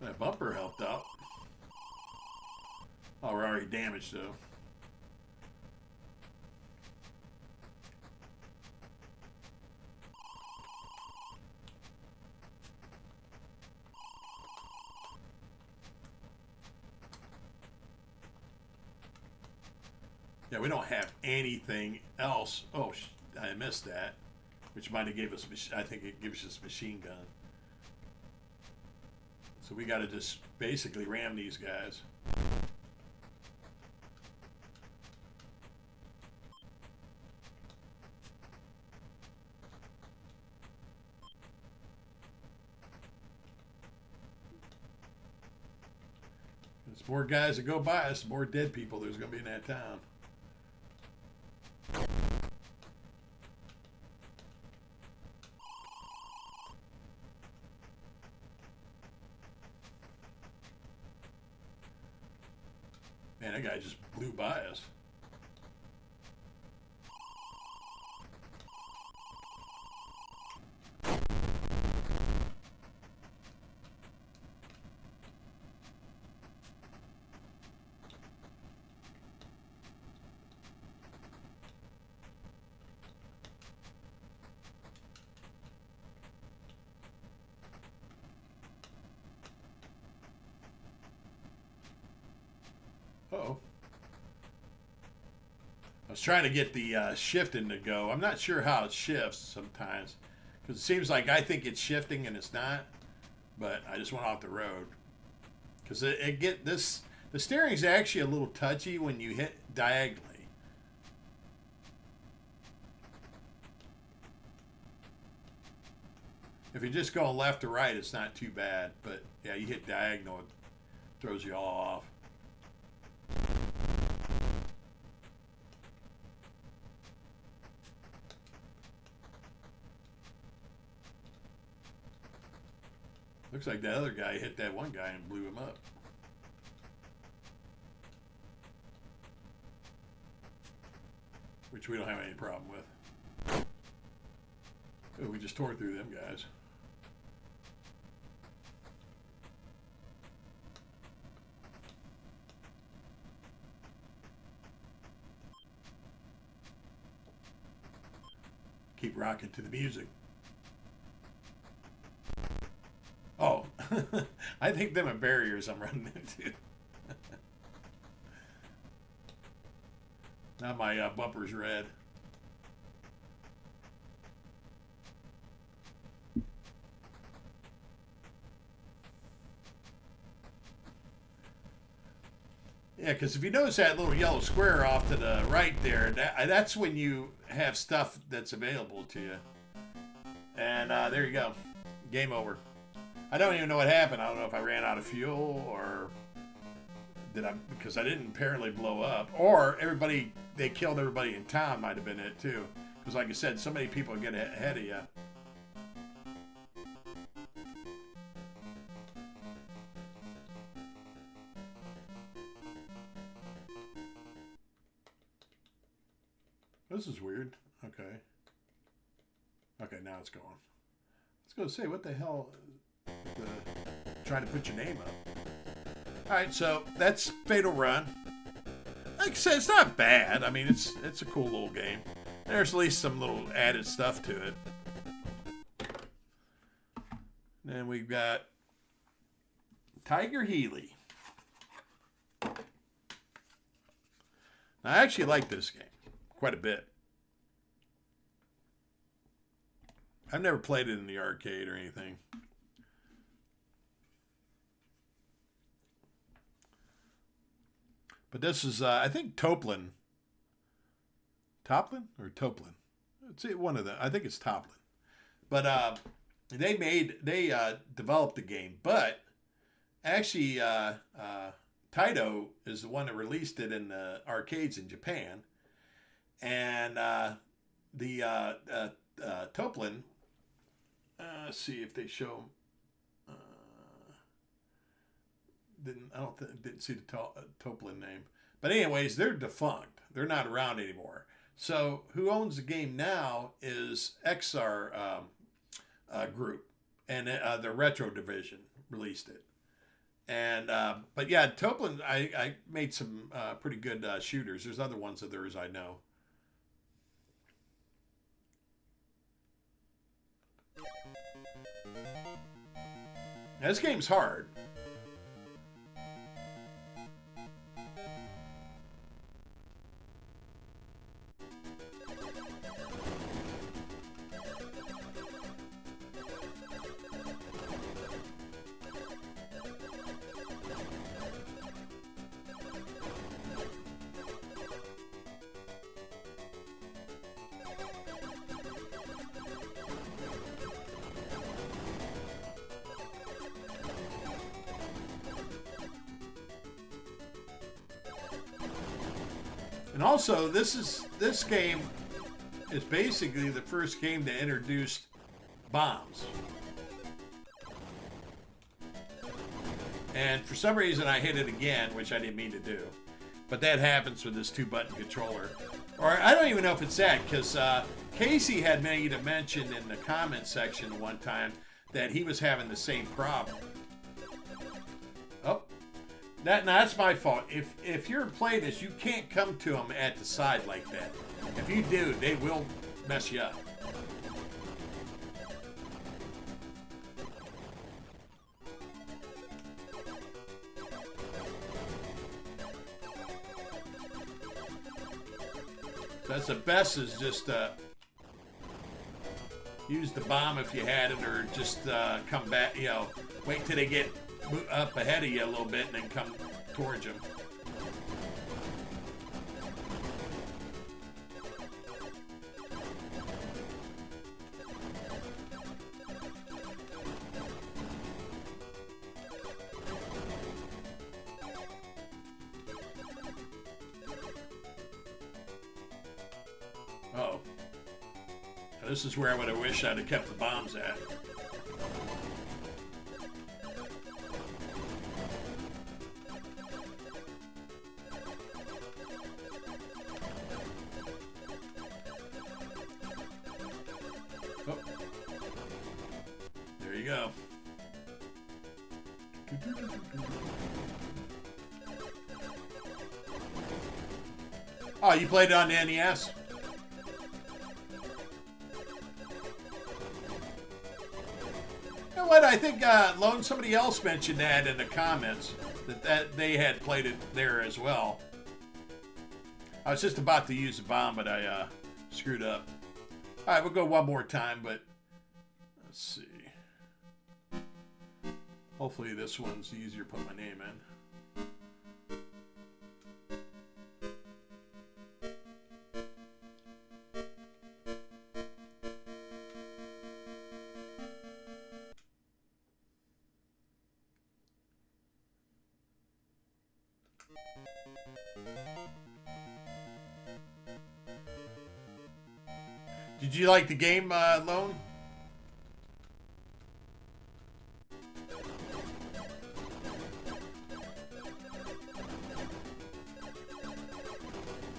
That bumper helped out. Oh, we're already damaged though. Yeah, we don't have anything else. Oh, I missed that. Which might have gave us, I think it gives us machine gun. So we got to just basically ram these guys. There's more guys that go by us, the more dead people there's going to be in that town. Man, that guy just blew by us. Uh-oh. I was trying to get the shifting to go. I'm not sure how it shifts sometimes. Because it seems like I think it's shifting and it's not. But I just went off the road. Because the steering is actually a little touchy when you hit diagonally. If you're just going left or right, it's not too bad. But yeah, you hit diagonal, it throws you all off. Looks like that other guy hit that one guy and blew him up. Which we don't have any problem with. Oh, we just tore through them guys. Keep rocking to the music. Oh, I think them are barriers I'm running into. Now my bumper's red. Yeah, because if you notice that little yellow square off to the right there, that's when you have stuff that's available to you. And there you go. Game over. I don't even know what happened. I don't know if I ran out of fuel or because I didn't apparently blow up. Or they killed everybody in town might have been it too. Because like I said, so many people get ahead of you. This is weird. Okay. Okay, now it's going. Let's go say, what the hell? Trying to put your name up. Alright, so that's Fatal Run. Like I said, it's not bad. I mean, it's a cool little game. There's at least some little added stuff to it. Then we've got Tiger Healy. Now, I actually like this game quite a bit. I've never played it in the arcade or anything. But this is, I think, Toplin. Toplin or Toplin? It's one of them. I think it's Toplin. But they developed the game. But actually, Taito is the one that released it in the arcades in Japan. And the Toplin, let's see if they show. Didn't see the Toplin name, but anyways, they're defunct. They're not around anymore. So who owns the game now is XR Group, and the Retro Division released it. And but yeah, Toplin, I made some pretty good shooters. There's other ones of theirs I know. Now, this game's hard. And also, this game is basically the first game that introduced bombs. And for some reason, I hit it again, which I didn't mean to do. But that happens with this 2-button controller. Or I don't even know if it's that, because Casey had made a mention in the comment section one time that he was having the same problem. Oh, that's my fault. If you're playing this, you can't come to them at the side like that. If you do, they will mess you up. That's the best is just use the bomb if you had it, or just come back, wait till they get up ahead of you a little bit and then come towards them. Oh. This is where I would have wished I'd have kept the bombs at. Oh. There you go. Oh, you played it on the NES? You know what? I think Lone, somebody else mentioned that in the comments, that they had played it there as well. I was just about to use a bomb, but I screwed up. All right, we'll go one more time, but let's see. Hopefully this one's easier to put my name in. Did you like the game, Lone?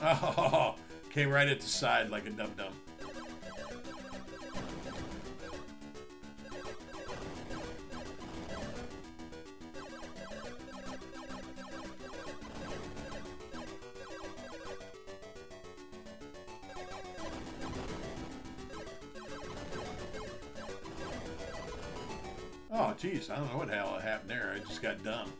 Oh, came right at the side like a dum-dum. Oh, geez, I don't know what the hell happened there. I just got dumb.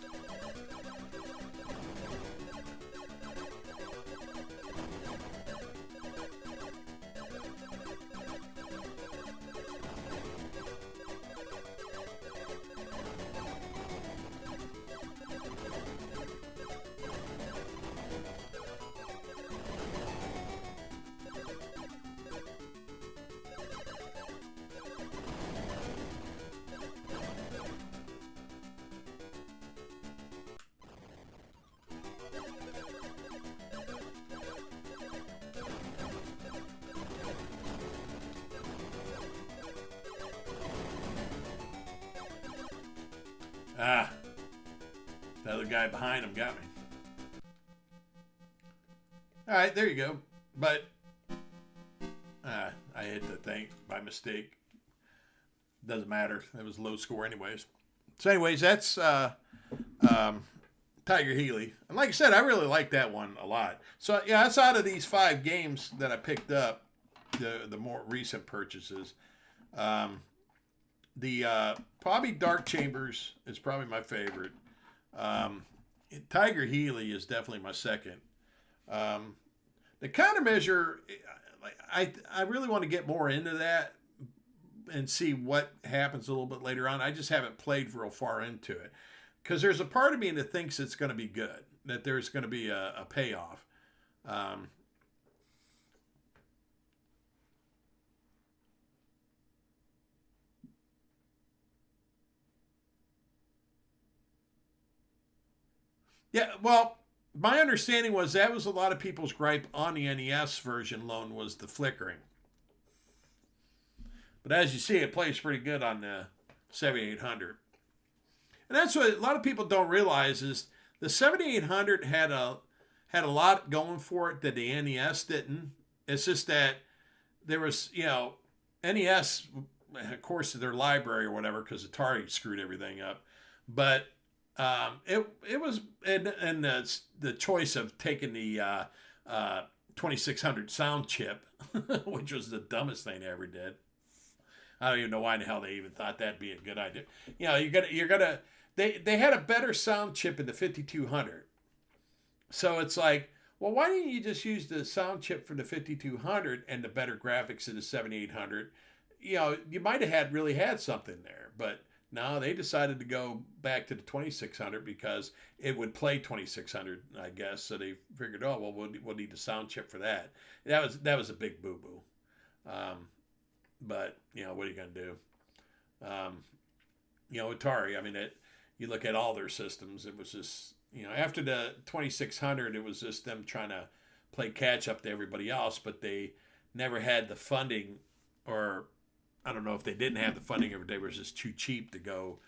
Ah, the other guy behind him got me. All right, there you go. But I hit the thing by mistake. Doesn't matter. It was a low score anyways. So anyways, that's Tiger Healy. And like I said, I really like that one a lot. So yeah, that's out of these 5 games that I picked up, the more recent purchases. Probably Dark Chambers is probably my favorite. Tiger Healy is definitely my second. The countermeasure, I really want to get more into that and see what happens a little bit later on. I just haven't played real far into it because there's a part of me that thinks it's going to be good, that there's going to be a payoff. Yeah, well, my understanding was that was a lot of people's gripe on the NES version loan was the flickering. But as you see, it plays pretty good on the 7800. And that's what a lot of people don't realize is the 7800 had a lot going for it that the NES didn't. It's just that there was, NES, of course, their library or whatever, because Atari screwed everything up. But it was, and the choice of taking the 2600 sound chip, which was the dumbest thing they ever did. I don't even know why in the hell they even thought that'd be a good idea. They had a better sound chip in the 5200. So it's like, well, why didn't you just use the sound chip for the 5200 and the better graphics of the 7800? You might have really had something there, but no, they decided to go back to the 2600 because it would play 2600, I guess. So they figured, oh, well, we'll need the sound chip for that. That was a big boo-boo. But, what are you going to do? Atari, I mean, you look at all their systems, it was just, after the 2600, it was just them trying to play catch up to everybody else, but they never had the funding, or I don't know if they didn't have the funding or they were just too cheap to go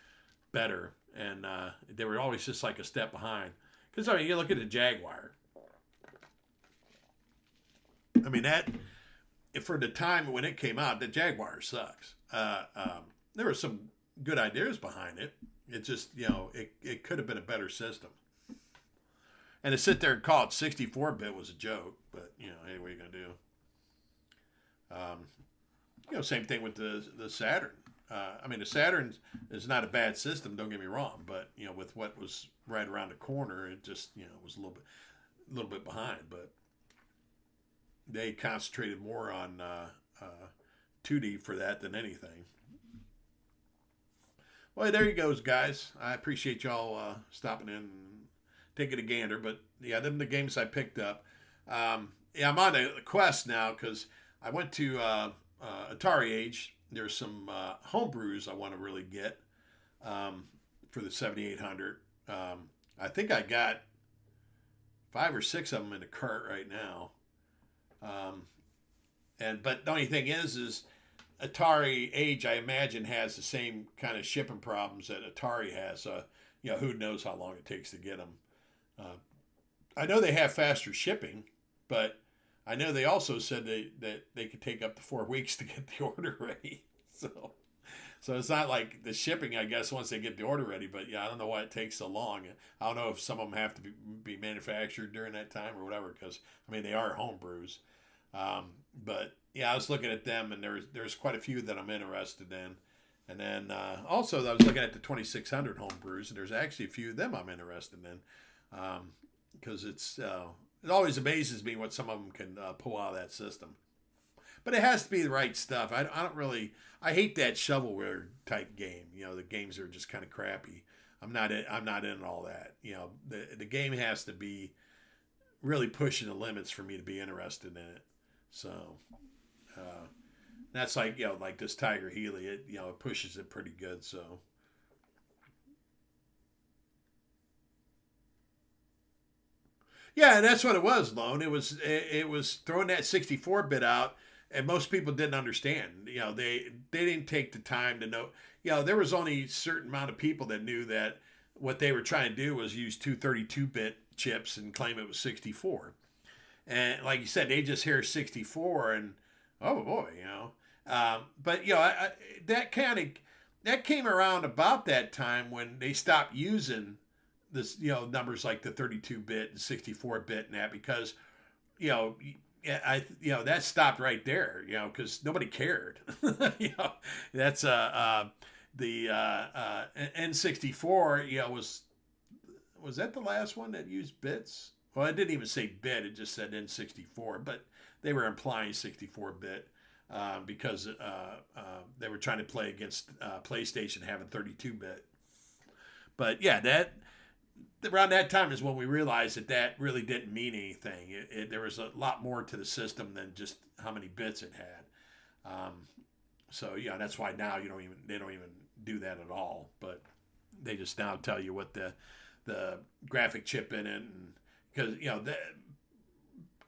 better. And they were always just like a step behind. Because, I mean, you look at the Jaguar. I mean, for the time when it came out, the Jaguar sucks. There were some good ideas behind it. It just, it could have been a better system. And to sit there and call it 64-bit was a joke. But, hey, what are you going to do? Same thing with the Saturn. I mean, the Saturn is not a bad system, don't get me wrong. But, with what was right around the corner, it just, was a little bit behind. But they concentrated more on 2D for that than anything. Well, there you goes, guys. I appreciate y'all stopping in and taking a gander. But, yeah, them the games I picked up. I'm on a quest now because I went to Atari Age. There's some homebrews I want to really get for the 7800. I think I got 5 or 6 of them in the cart right now. But the only thing is Atari Age, I imagine, has the same kind of shipping problems that Atari has. Who knows how long it takes to get them. I know they have faster shipping, but I know they also said that they could take up to 4 weeks to get the order ready. So it's not like the shipping, I guess, once they get the order ready. But, yeah, I don't know why it takes so long. I don't know if some of them have to be manufactured during that time or whatever because, I mean, they are homebrews. But, yeah, I was looking at them, and there's quite a few that I'm interested in. And then also I was looking at the 2600 homebrews, and there's actually a few of them I'm interested in because it always amazes me what some of them can pull out of that system. But it has to be the right stuff. I hate that shovelware type game. The games are just kind of crappy. I'm not in all that. The game has to be really pushing the limits for me to be interested in it. So that's like like this Tiger Healy. It pushes it pretty good. So. Yeah, and that's what it was, Lone. It was throwing that 64-bit out, and most people didn't understand. They didn't take the time to know. There was only a certain amount of people that knew that what they were trying to do was use two 32-bit chips and claim it was 64. And like you said, they just hear 64 and oh boy, But that came around about that time when they stopped using this, numbers like the 32-bit and 64-bit and that because, that stopped right there, because nobody cared. That's the N64, was that the last one that used bits? Well, it didn't even say bit; it just said N64, but they were implying 64-bit because they were trying to play against PlayStation having 32-bit. But yeah, around that time is when we realized that really didn't mean anything. There was a lot more to the system than just how many bits it had. So yeah, that's why now they don't even do that at all. But they just now tell you what the graphic chip in it and because the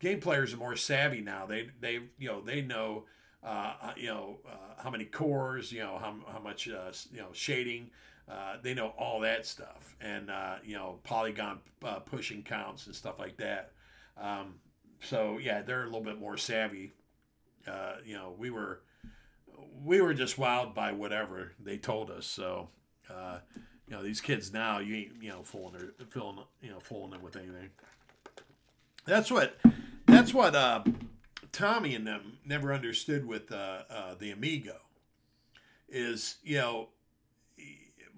game players are more savvy now. They know how many cores, how much shading. They know all that stuff, and polygon pushing counts and stuff like that. So yeah, they're a little bit more savvy. We were just wowed by whatever they told us. So these kids now, you ain't fooling them with anything. That's what Tommy and them never understood with the Amigo is,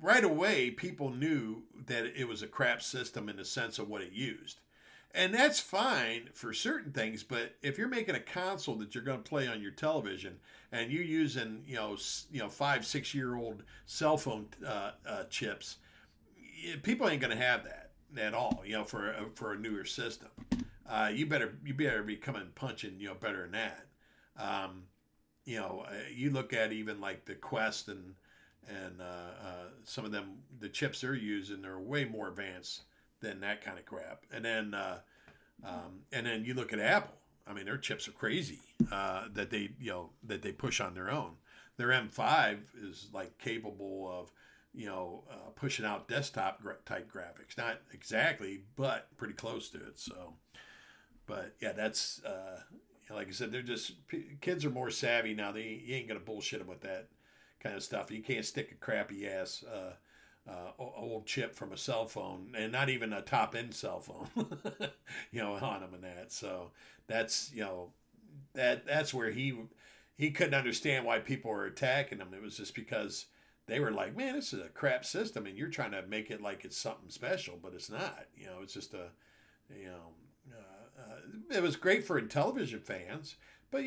right away people knew that it was a crap system in the sense of what it used. And that's fine for certain things, but if you're making a console that you're going to play on your television and you're using 5-6 year old cell phone chips, people ain't going to have that at all. For a newer system, you better be coming punching better than that. You look at even like the Quest and some of them, the chips they're using are way more advanced than that kind of crap. And then you look at Apple. I mean, their chips are crazy that they push on their own. Their M5 is like capable of pushing out desktop type graphics. Not exactly, but pretty close to it. So, but yeah, that's like I said, they're just kids are more savvy now. You ain't gonna bullshit them with that kind of stuff. You can't stick a crappy ass old chip from a cell phone, and not even a top end cell phone, on them and that. So that's that's where he couldn't understand why people were attacking him. It was just because they were like, man, this is a crap system, and you're trying to make it like it's something special, but it's not. It's just it was great for television fans, but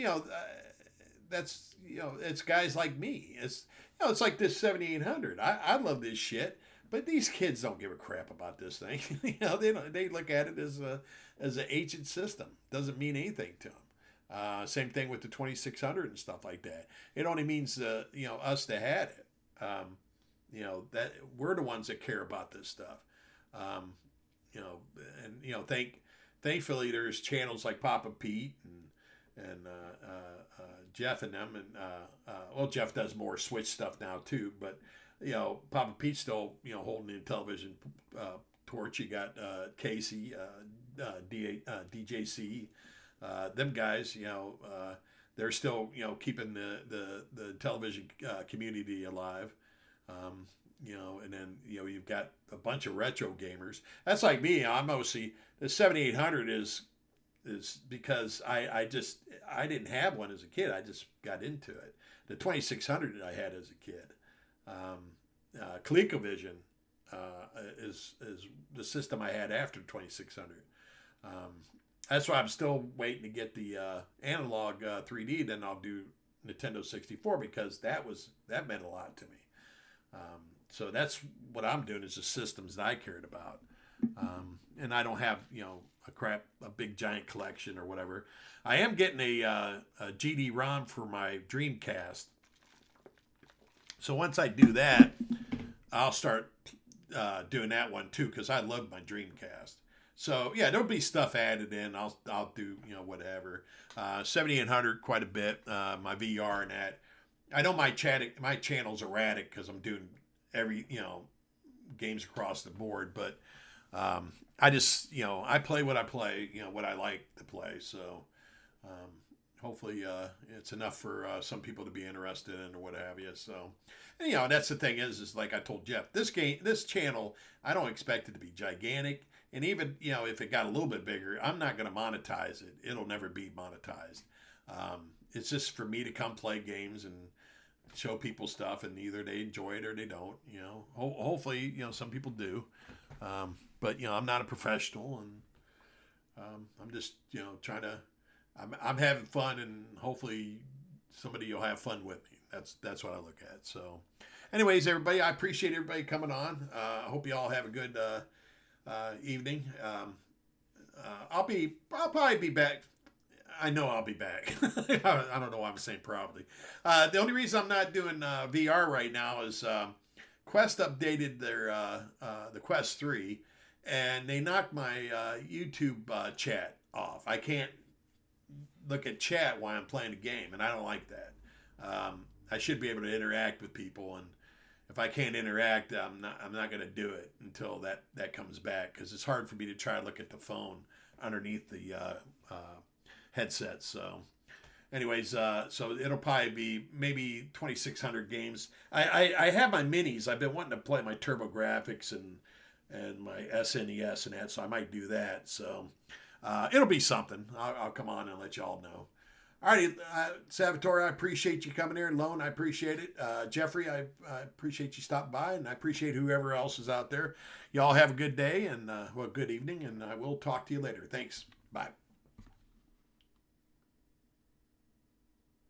that's it's guys like me. It's like this 7800. I love this shit, but these kids don't give a crap about this thing. They look at it as an ancient system. Doesn't mean anything to them. Same thing with the 2600 and stuff like that. It only means us that had it. That we're the ones that care about this stuff. Thankfully there's channels like Papa Pete and Jeff and them, and Jeff does more Switch stuff now too, but Papa Pete's still holding the television torch. You got Casey, DJC, them guys. They're still keeping the television community alive. And then you've got a bunch of retro gamers. That's like me. I'm mostly the 7800 is because I didn't have one as a kid. I just got into it. The 2600 I had as a kid. ColecoVision is the system I had after 2600. That's why I'm still waiting to get the analog 3D. Then I'll do Nintendo 64 because that meant a lot to me. So that's what I'm doing is the systems that I cared about. And I don't have a big giant collection or whatever. I am getting a GD-ROM for my Dreamcast. So once I do that, I'll start doing that one too because I love my Dreamcast. So yeah, there'll be stuff added in. I'll do whatever. 7800 quite a bit. My VR and that. I know my channel's erratic because I'm doing every games across the board, but I just I play what I play, what I like to play. So hopefully it's enough for some people to be interested in or what have you. So and, that's the thing is like I told Jeff, this channel, I don't expect it to be gigantic. And even, if it got a little bit bigger, I'm not going to monetize it. It'll never be monetized. It's just for me to come play games and show people stuff, and either they enjoy it or they don't. Hopefully, some people do. But I'm not a professional, and I'm just trying to. I'm having fun, and hopefully somebody will have fun with me. That's what I look at. So, anyways, everybody, I appreciate everybody coming on. I hope you all have a good evening. I'll probably be back. I know I'll be back. I don't know why I'm saying probably. The only reason I'm not doing VR right now is Quest updated their the Quest 3, and they knocked my YouTube chat off. I can't look at chat while I'm playing a game, and I don't like that. I should be able to interact with people, and if I can't interact, I'm not going to do it until that comes back, because it's hard for me to try to look at the phone underneath the headset. So, anyways, so it'll probably be maybe 2,600 games. I have my minis. I've been wanting to play my TurboGrafx and my SNES and that, so I might do that. So it'll be something. I'll come on and let y'all know. All righty, Salvatore, I appreciate you coming here. And Lone, I appreciate it. Jeffrey, I appreciate you stopping by, and I appreciate whoever else is out there. Y'all have a good day and, well, good evening, and I will talk to you later. Thanks. Bye.